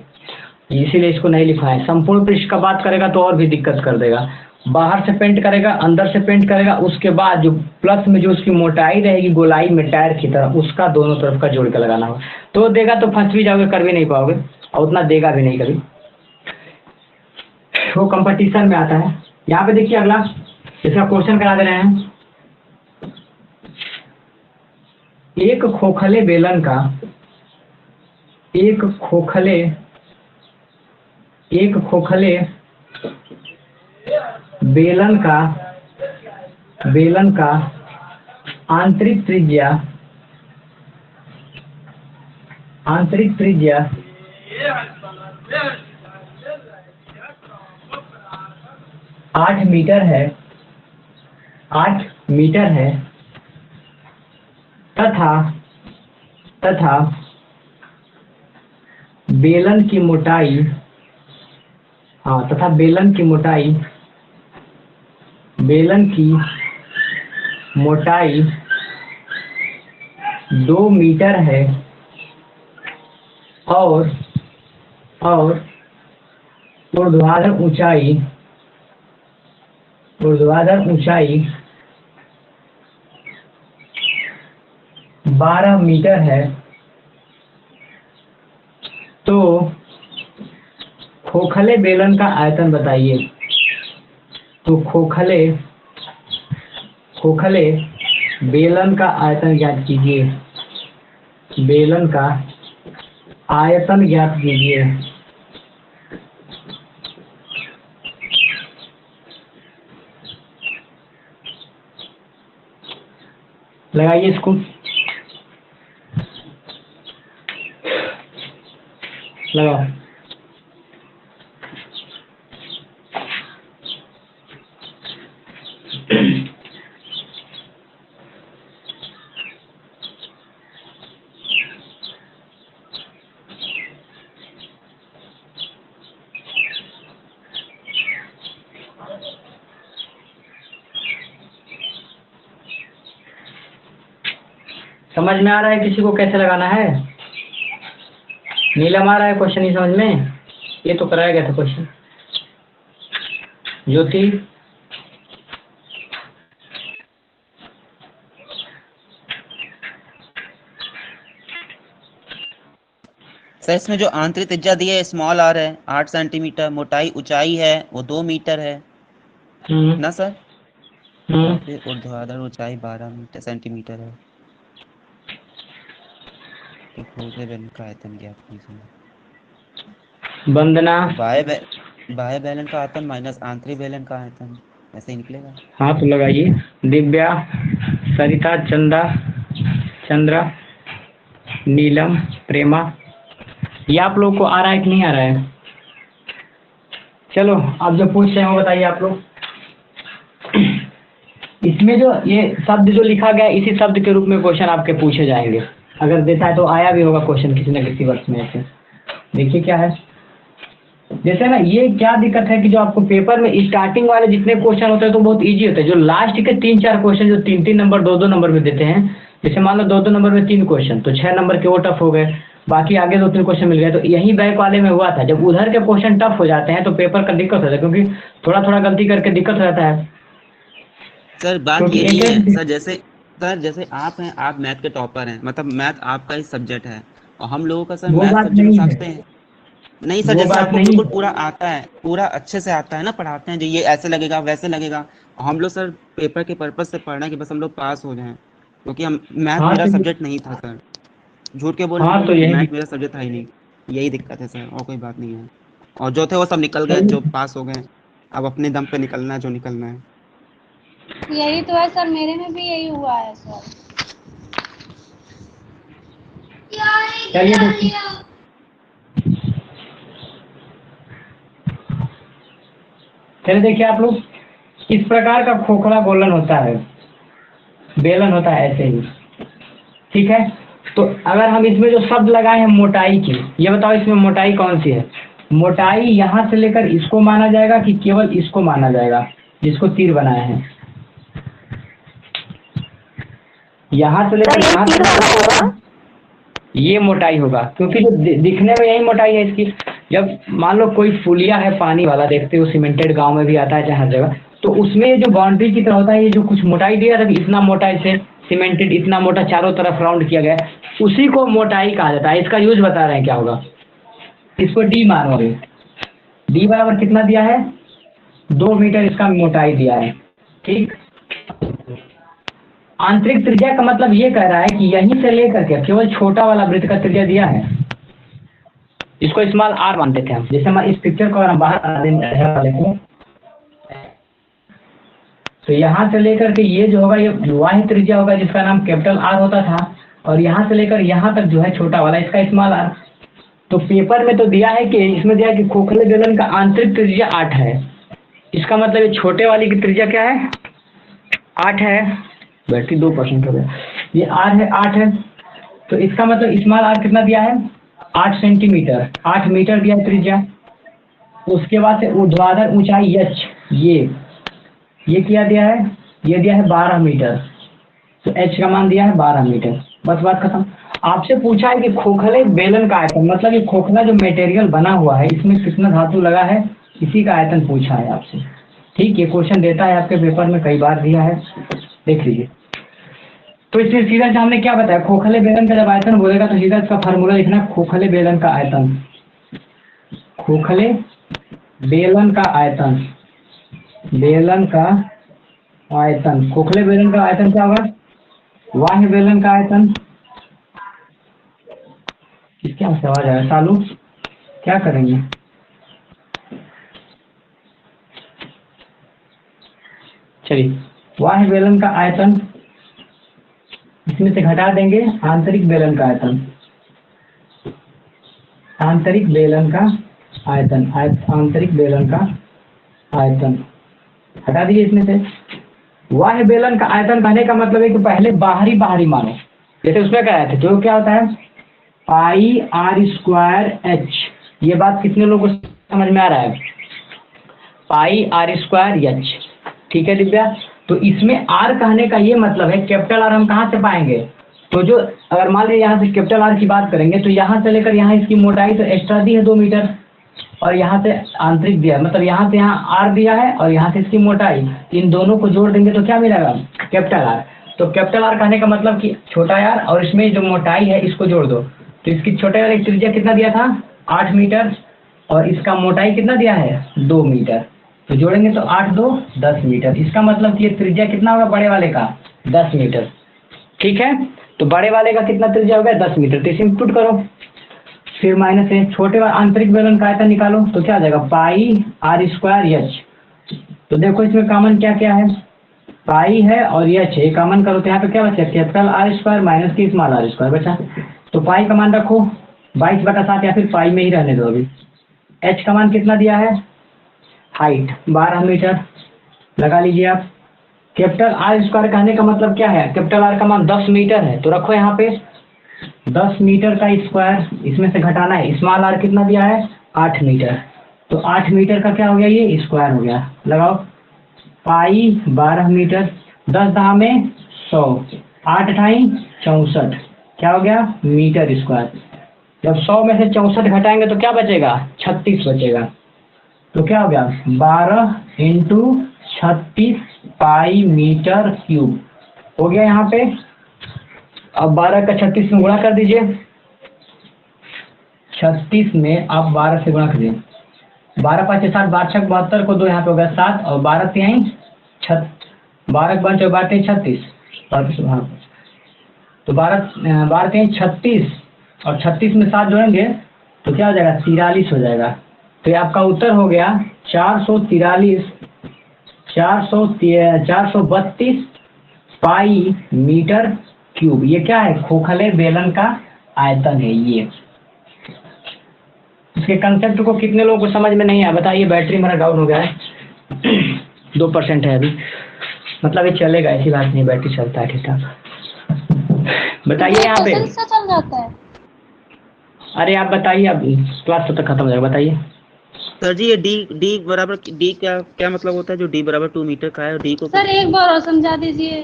इसीलिए इसको नहीं लिखा है। संपूर्ण पृष्ठ का बात करेगा तो और भी दिक्कत कर देगा, बाहर से पेंट करेगा, अंदर से पेंट करेगा, उसके बाद जो प्लस में जो उसकी मोटाई रहेगी गोलाई में टायर की तरह, उसका दोनों तरफ का जोड़ के लगाना होगा, तो देगा तो फंस भी जाओगे, कर भी नहीं पाओगे, और उतना देगा भी नहीं कभी, वो कंपटीशन में आता है। यहाँ पे देखिए अगला, इसका क्वेश्चन करा दे रहे हैं। एक खोखले बेलन का, एक खोखले एक खोखले बेलन का आंतरिक त्रिज्या आंतरिक त्रिज्या 8 मीटर है, 8 मीटर है, तथा तथा बेलन की मोटाई, हाँ तथा बेलन की मोटाई 2 मीटर है, और ऊर्ध्वाधर ऊंचाई 12 मीटर है, तो खोखले बेलन का आयतन बताइए। तो खोखले बेलन का आयतन ज्ञात कीजिए, बेलन का आयतन ज्ञात कीजिए। लगाइए इसको, लगाओ। समझ में आ रहा है किसी को कैसे लगाना है? नीलम आ रहा है क्वेश्चन ही समझ में? ये तो कराया गया था क्वेश्चन। ज्योति सर इसमें जो आंतरिक त्रिज्या दी है स्मॉल आर है 8 सेंटीमीटर, मोटाई ऊंचाई है वो 2 मीटर है ना सर? और फिर ऊर्ध्वाधर ऊंचाई 12 मीटर सेंटीमीटर है। तो खोखले बेलन का आयतन ज्ञात कीजिए। वंदना बाह्य बेलन का आयतन माइनस आंतरिक बेलन का आयतन, ऐसे ही निकलेगा। हाँ तो लगाइए। दिव्या, सरिता, चंद्रा, नीलम, प्रेमा, ये आप लोग को आ रहा है कि नहीं आ रहा है? चलो आप जो पूछ रहे हो बताइए आप लोग। इसमें जो ये शब्द जो लिखा गया है इसी शब्द के रूप में क्वेश्चन आपके पूछे जाएंगे। अगर देता है तो आया भी होगा क्वेश्चन किसी न किसी वर्ष में ऐसे। देखिए क्या है, जैसे ना ये क्या दिक्कत है कि जो आपको पेपर में स्टार्टिंग वाले जितने क्वेश्चन होते हैं तो बहुत इजी होते हैं। जो लास्ट के 3-4 क्वेश्चन जो 3-3 नंबर 2-2 नंबर में देते हैं, जैसे मान लो 2-2 नंबर में 3 क्वेश्चन तो 6 नंबर के वो टफ हो गए, बाकी आगे 2-3 क्वेश्चन मिल गए। तो यही बैक वाले में हुआ था, जब उधर के क्वेश्चन टफ हो जाते हैं तो पेपर का दिक्कत होता है, क्योंकि थोड़ा थोड़ा गलती करके दिक्कत हो जाता है। सर बात यही है सर, जैसे आप हैं, आप मैथ के टॉपर हैं, मतलब मैथ आपका ही सब्जेक्ट है और हम लोगों का सर मैथ सब्जेक्ट में समझते हैं नहीं सर। जैसे आपको बिल्कुल पूरा आता है, पूरा अच्छे से आता है ना, पढ़ाते हैं जो ये ऐसे लगेगा वैसे लगेगा। हम लोग सर पेपर के पर्पज से पढ़ रहे हैं कि बस हम लोग पास हो जाएं, क्योंकि हम मैथ मेरा सब्जेक्ट नहीं था सर, झूठ के बोल हाँ, तो मैथ मेरा सब्जेक्ट था ही नहीं। यही दिक्कत है सर, और कोई बात नहीं है। और जो थे वो सब निकल गए, जो पास हो गए। अब अपने दम पे निकलना है जो निकलना है। यही तो है सर, मेरे में भी यही हुआ है सर। चलिए देखिए आप लोग, इस प्रकार का खोखला गोलन होता है, बेलन होता है ऐसे ही, ठीक है। तो अगर हम इसमें जो शब्द लगाए हैं मोटाई की, ये बताओ इसमें मोटाई कौन सी है? मोटाई यहाँ से लेकर इसको माना जाएगा कि केवल इसको माना जाएगा जिसको तीर बनाए हैं? यहाँ से लेकर यहाँ तक ये मोटाई होगा, क्योंकि जो दिखने में यही मोटाई है इसकी। जब मान लो कोई पुलिया है पानी वाला, देखते हो सीमेंटेड गांव में भी आता है चाहे हर जगह, तो उसमें जो बाउंड्री की तरह होता है, ये जो कुछ मोटाई दिया था, इतना मोटाई से सीमेंटेड, इतना मोटा चारों तरफ राउंड किया गया, उसी को मोटाई कहा जाता है। इसका यूज बता रहे हैं क्या होगा, इसको डी मानोगे। डी बराबर कितना दिया है? 2 मीटर इसका मोटाई दिया है, ठीक। आंतरिक त्रिज्या का मतलब ये कह रहा है कि यहीं से लेकर के केवल छोटा वाला वृत्त का त्रिज्या दिया है, इसको स्मॉल आर मानते थे हम। जैसे हम इस पिक्चर को अगर हम बाहर तो यहाँ से लेकर के ये जो होगा ये वाही त्रिज्या होगा जिसका नाम कैपिटल आर होता था, और यहाँ से लेकर यहाँ तक जो है छोटा वाला इसका स्मॉल आर। तो पेपर में तो दिया है कि इसमें दिया है कि खोखले बेलन का आंतरिक त्रिज्या 8 है, इसका मतलब ये छोटे वाली की त्रिज्या क्या है? 8 है। बैटरी 2% हो गया, ये आर है 8 है, तो इसका मतलब स्मॉल आर कितना दिया है? 8 सेंटीमीटर, 8 मीटर दिया है त्रिज्या। उसके बाद से ऊर्ध्वाधर ऊंचाई एच, ये क्या दिया है? ये दिया है 12 मीटर, तो एच का मान दिया है 12 मीटर। बस बात खत्म। आपसे पूछा है कि खोखले बेलन का आयतन, मतलब ये खोखला जो मटेरियल बना हुआ है इसमें कितना धातु लगा है, इसी का आयतन पूछा है आपसे, ठीक। ये क्वेश्चन देता है आपके पेपर में, कई बार दिया है, देख लीजिए। तो इसमें सीधा हमने क्या बताया, खोखले बेलन का जब आयतन बोलेगा तो सीधा इसका फार्मूला लिखना, खोखले बेलन का आयतन, खोखले बेलन का आयतन, बेलन का आयतन, खोखले बेलन का आयतन क्या होगा? बाह्य बेलन का आयतन। इसके आवाज आ रहा है सालू, क्या करेंगे? चलिए, बाह्य बेलन का आयतन, इसमें से घटा देंगे आंतरिक बेलन का आयतन, आंतरिक बेलन का आयतन, आंतरिक बेलन का आयतन हटा दीजिए इसमें से। बाह्य बेलन का आयतन कहने का मतलब है कि पहले बाहरी मानो, जैसे उसमें क्या आया था, जो क्या होता है पाई आर स्क्वायर एच। ये बात कितने लोगों को समझ में आ रहा है? पाई आर स्क्वायर एच, ठीक है दिव्या। तो इसमें आर कहने का ये मतलब है, कैपिटल आर हम कहाँ से पाएंगे? तो जो अगर मान लीजिए यहाँ से कैपिटल आर की बात करेंगे तो यहाँ से लेकर यहाँ इसकी मोटाई तो एक्स्ट्रा दी है 2 मीटर, और यहाँ से आंतरिक दिया है, मतलब यहाँ से यहाँ आर दिया है और यहाँ से इसकी मोटाई, इन दोनों को जोड़ देंगे तो क्या मिलेगा? Capital R. तो कैपिटल आर कहने का मतलब कि छोटा आर और इसमें जो मोटाई है इसको जोड़ दो, तो इसकी छोटे वाले त्रिज्या कितना दिया था? 8 मीटर, और इसका मोटाई कितना दिया है? 2 मीटर। तो जोड़ेंगे तो 8 2 10 मीटर। इसका मतलब कि ये त्रिज्या कितना होगा बड़े वाले का? 10 मीटर। ठीक है, तो बड़े वाले का कितना त्रिज्या हो गया? 10 मीटर। तो इसे पुट करो, फिर माइनस है, छोटे वाले आंतरिक बेलन का आयतन निकालो तो क्या आ जाएगा? पाई आर स्क्वायर एच। तो देखो इसमें कॉमन क्या क्या है? पाई है और एच है, कॉमन करो तो यहाँ पे क्या बचा? कैपिटल आर स्क्वायर माइनस की स्मॉल आर स्क्वायर बचा। तो पाई का मान रखो 22/7 या फिर पाई में ही रहने दो अभी। एच का मान कितना दिया है? हाइट 12 मीटर लगा लीजिए आप। कैपिटल आर स्क्वायर कहने का मतलब क्या है? कैपिटल आर का मान 10 मीटर है, तो रखो यहाँ पे 10 मीटर का स्क्वायर, इसमें से घटाना है। स्मॉल आर कितना दिया है? 8 मीटर। तो 8 मीटर का क्या हो गया? ये स्क्वायर हो गया। लगाओ पाई 12 मीटर, 10 दहा में 100, 8 अठाई 64, क्या हो गया? Metre square. जब 100 में से 64 घटाएंगे तो क्या बचेगा? 36 बचेगा। तो क्या हो गया? 12 × 36 पाई मीटर क्यूब हो गया यहाँ पे। अब 12 का 36 में गुणा कर दीजिए, 36 में आप 12 से गुणा कर दीजिए, 12 5 7 12 6 72 को 2 यहाँ पे हो गया 7, और 12 3 6, 12 के 5 12 3 36, तो 12 3 36 और 36 में 7 जोड़ेंगे तो क्या हो जाएगा? 43 हो जाएगा। तो ये आपका उत्तर हो गया 432 पाई मीटर क्यूब। ये क्या है? खोखले बेलन का आयतन है ये। इसके कंसेप्ट को कितने लोगों को समझ में नहीं आया बताइए? बैटरी मेरा डाउन हो गया है 2% है अभी, मतलब ये चलेगा, ऐसी बात नहीं, बैटरी चलता है ठीक ठाक। बताइए यहाँ पे चल जाता है। अरे आप बताइए, अब क्लास तब तक खत्म हो जाएगा, बताइए। सर जी ये डी बराबर डी क्या मतलब होता है? जो डी बराबर 2 मीटर का है, डी को सर एक बार और समझा दीजिए।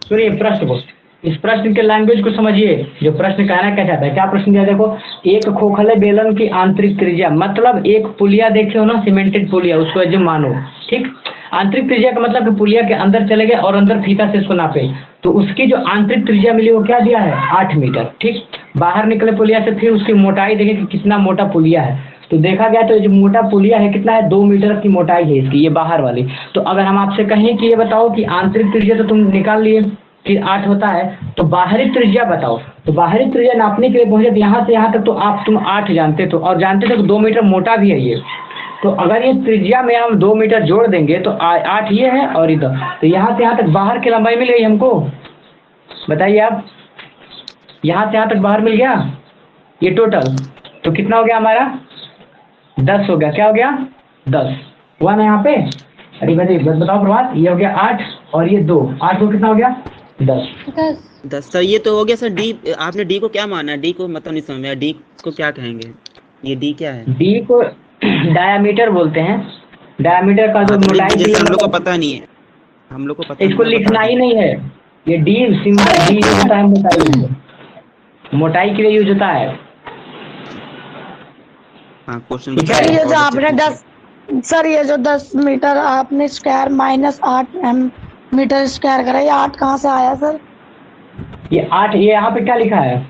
सुनिए प्रश्न को, इस प्रश्न के लैंग्वेज को समझिए। जो प्रश्न कहना क्या चाहता है, क्या प्रश्न दिया? देखो, एक खोखले बेलन की आंतरिक त्रिज्या, मतलब एक पुलिया देखे हो ना, सीमेंटेड पुलिया, उसको जो मानो, ठीक। आंतरिक त्रिज्या का मतलब कि पुलिया के अंदर चले गए और अंदर फीता से इसको नापे, तो उसकी जो आंतरिक त्रिज्या मिली वो क्या दिया है? 8 मीटर, ठीक। बाहर निकले पुलिया से, फिर उसकी मोटाई देखे कि कितना मोटा पुलिया है, तो देखा गया तो जो मोटा पुलिया है कितना है? 2 मीटर की मोटाई है इसकी, ये बाहर वाली। तो अगर हम आपसे कहें कि ये बताओ कि आंतरिक त्रिज्या तो तुम निकाल लिए कि 8 होता है, तो बाहरी त्रिज्या बताओ। तो बाहरी त्रिज्या नापने के लिए पहुंचे यहाँ से यहाँ तक, तो तुम 8 जानते तो, और जानते थे कि 2 मीटर मोटा भी है ये। तो अगर ये त्रिज्या में हम 2 मीटर जोड़ देंगे तो 8 ये है और इधर, तो यहाँ से यहाँ तक बाहर की लंबाई मिल गई हमको। बताइए आप, यहाँ से यहाँ तक बाहर मिल गया ये टोटल, तो कितना हो गया हमारा? 10 हो गया। क्या हो गया? 10 हुआ ना यहाँ पे? अरे बताओ प्रभात, ये हो गया 8 और ये 2, 8 को कितना हो गया? 10। सर ये तो हो गया सर। डी आपने डी को क्या माना? डी को मतलब नहीं समझ में, डी को क्या कहेंगे? ये डी क्या है? डी को डायामीटर बोलते हैं। डायामीटर का जो मोटाई हम लोग को पता नहीं है, हम लोग को पता, इसको लिखना ही नहीं है। ये डी सिंबल डी होता है मोटाई के लिए यूज होता है। हाँ, क्वेश्चन ये जो आपने 10 सर, ये जो 10 मीटर आपने स्क्वायर माइनस 8 मीटर स्क्वायर करा, ये 8 कहाँ से आया सर? ये 8, ये यहाँ पे क्या लिखा है?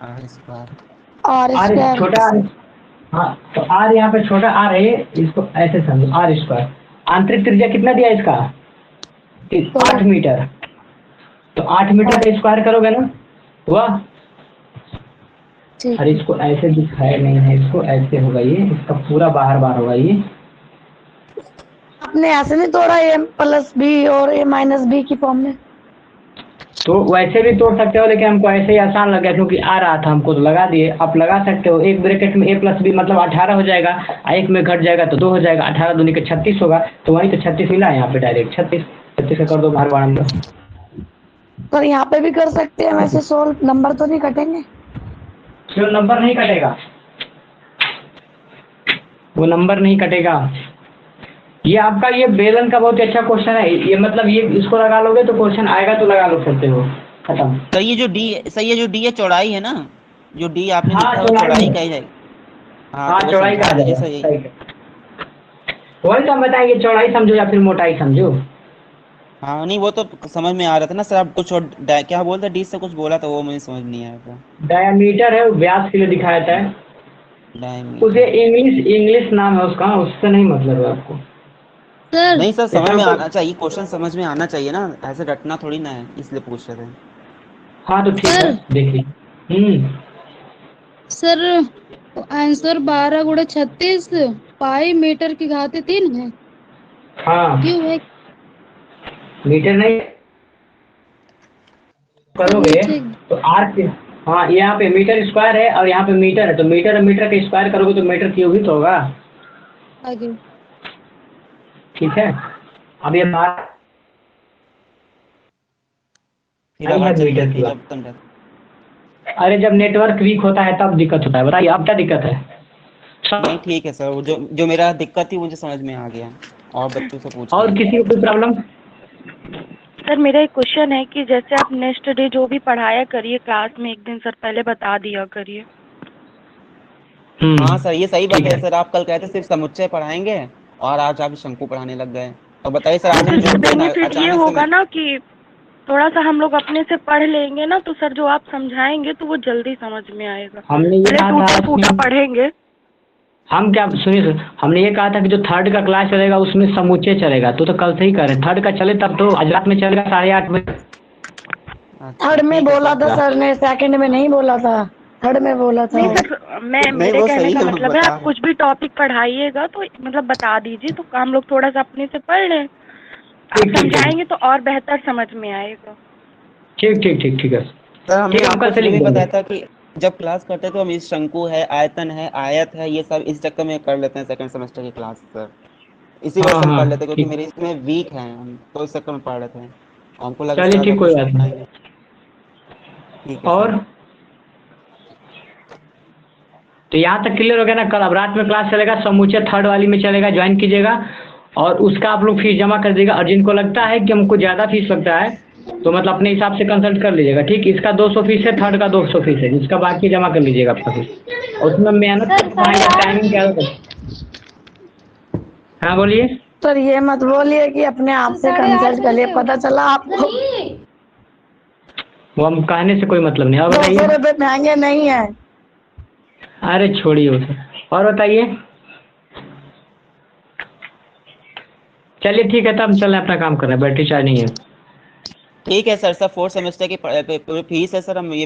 आर आर छोटा, हाँ, तो आर यहाँ पे छोटा आर है, इसको ऐसे समझो, आर स्क्वायर। आंतरिक त्रिज्या कितना दिया इसका? 8 मीटर। तो 8 मीटर का स्क्वायर करोगे ना, हुआ। अरे इसको ऐसे दिखाया नहीं है, इसको ऐसे होगा, ये इसका पूरा बाहर होगा ये। आपने ऐसे नहीं तोड़ा a+b और a-b की फॉर्म में? तो वैसे भी तोड़ सकते हो, लेकिन हमको ऐसे ही आसान लगा क्योंकि आ रहा था हमको, तो लगा दिए। आप लगा सकते हो, एक ब्रैकेट में a+b मतलब 18 हो जाएगा, एक में घट जाएगा तो 2 हो जाएगा, 18 दूनी के 36 होगा, तो वही तो 36 मिला है यहाँ पे डायरेक्ट। 36 का कर दो बाहर बाहर। सर यहाँ पे भी कर सकते हैं वैसे सोल्व, नंबर तो नहीं कटेंगे? क्यों नंबर नहीं कटेगा? वो नंबर नहीं कटेगा। ये आपका ये बेलन का बहुत ही अच्छा क्वेश्चन है ये, मतलब ये इसको लगा लोगे तो क्वेश्चन आएगा तो लगा लो सकते हो। खत्म। सर ये जो डी है चौड़ाई है ना, जो डी आपने हाँ लिखा है वो चौड़ाई का ही है। हाँ तो वो चौड़ाई का समझा आ दीजिए जाएगा, सर यही। सही है। वही तो हम बताएंगे, चौड़ाई समझो या फिर मोटाई समझो। हाँ नहीं वो तो समझ में आ रहा था ना सर, आप कुछ और क्या बोलते डी से कुछ बोला था वो मुझे समझ नहीं आया था। डायमीटर है, व्यास के लिए दिखाया था। उसे डायमीटर। इंग्लिश इंग्लिश नाम है उसका, उससे नहीं मतलब है आपको। सर नहीं सर समझ जैसे में हमको, आना चाहिए, क्वेश्चन समझ में आना चाहिए ना, ऐसे रटना थोड़ी ना है, इसलिए पूछ रहे थे। हाँ तो ठीक है सर देखिए। सर आंसर 12 × 36 पाई मीटर की घात 3 है। हाँ क्यों है? मीटर नहीं सर करोगे नीचे तो आर के, हाँ यहाँ पे मीटर स्क्वायर है और यहाँ पे मीटर है, तो मीटर और मीटर का स्क्वायर करोगे तो मीटर क्यूब ही तो होगा। आगे। ठीक है, अब ये बात फिर आई आवाज है चली मीटर की जाती है बात। जब समझा। अरे जब नेटवर्क वीक होता है तब दिक्कत होता है, बताइए अब क्या दिक्कत है। नहीं ठीक है सर, वो जो जो मेरा दिक्कत थी मुझे समझ में आ गया, और बच्चों से पूछ और लेंगे। किसी को कोई प्रॉब्लम? सर मेरा एक क्वेश्चन है कि जैसे आप नेक्स्ट डे जो भी पढ़ाया करिए क्लास में, एक दिन सर पहले बता दिया करिए। हाँ सर ये सही बात ठीक है है। सर, आप कल कहते सिर्फ समुच्चय पढ़ाएंगे और आज आप शंकु पढ़ाने लग गए। और बताइए सर, तो आज हम सर जुड़ते ना बेनिफिट ये अचानक से होगा ना कि थोड़ा सा हम लोग अपने से पढ़ लेंगे ना, तो सर जो आप समझाएंगे तो वो जल्दी समझ में आएगा। हमने ये भले कहा टूटा था फूटा पढ़ेंगे। हम क्या सुनिए सर, हमने ये कहा था कि जो थर्ड का क्लास चलेगा उसमें समूचे चलेगा, तो कल से ही कर रहे हैं, थर्ड का चले तब तो आज रात में चलेगा 8:30 बजे। अच्छा थर्ड में ठीक है बोला सर। था सर ने, सेकंड में नहीं बोला था, थर्ड में बोला था। नहीं सर, मैं नहीं मेरे वो कहने सही का है, हम मतलब है बता आप रहे कुछ भी टॉपिक पढ़ाइएगा तो मतलब बता दीजिए, तो हम लोग थोड़ा सा अपने से पढ़ लें। आप ठीक ठीक ठीक समझाएंगे तो और बेहतर समझ में आएगा। ठीक ठीक ठीक ठीक है। सर हमने ठीक है, हम आपको कल से इसलिए लिख भी देंगे। बताया था कि जब क्लास करते तो हम इस शंकु है, आयतन है, आयत है, ये सब इस चक्कर में कर लेते हैं सेकंड सेमेस्टर की क्लास सर, इसी वजह हाँ से हम कर हाँ लेते हैं, क्योंकि ठीक। मेरे इसमें वीक हैं हम, तो इस चक्कर में पढ़ रहे थे और हमको लगा सर चलिए आज ठीक, आप कोई कुछ और बात नहीं। पढ़ाएंगे। ठीक है सर। और तो यहाँ तक क्लियर हो गया ना, कल अब रात में क्लास चलेगा, समूचे थर्ड वाली में चलेगा, ज्वाइन कीजिएगा और उसका आप लोग फीस जमा कर दीजिएगा, और जिनको लगता है कि हमको ज़्यादा फीस लगता है तो मतलब अपने हिसाब से कंसल्ट कर लीजिएगा। ठीक, इसका 200 फीस है, थर्ड का 200 फीस है, जिसका बाकी जमा कर लीजिएगा आपका फीस, और उसमें मेहनत सर करवाएंगे, टाइमिंग क्या होगा। हाँ बोलिए। सर ये मत बोलिए कि अपने आप से 8:30 कंसल्ट कर लिए, बजे पता चला आपको वो हम कहने से कोई मतलब नहीं। और 200 बताइए। रुपये महंगे नहीं है। अरे छोड़िए उसे, और बताइए। चलिए ठीक है, तब हम चल रहे हैं, अपना काम कर रहे हैं, बैटरी चार्ज नहीं है। ठीक है सर, सर फोर्थ सेमेस्टर की फीस है सर, हम ये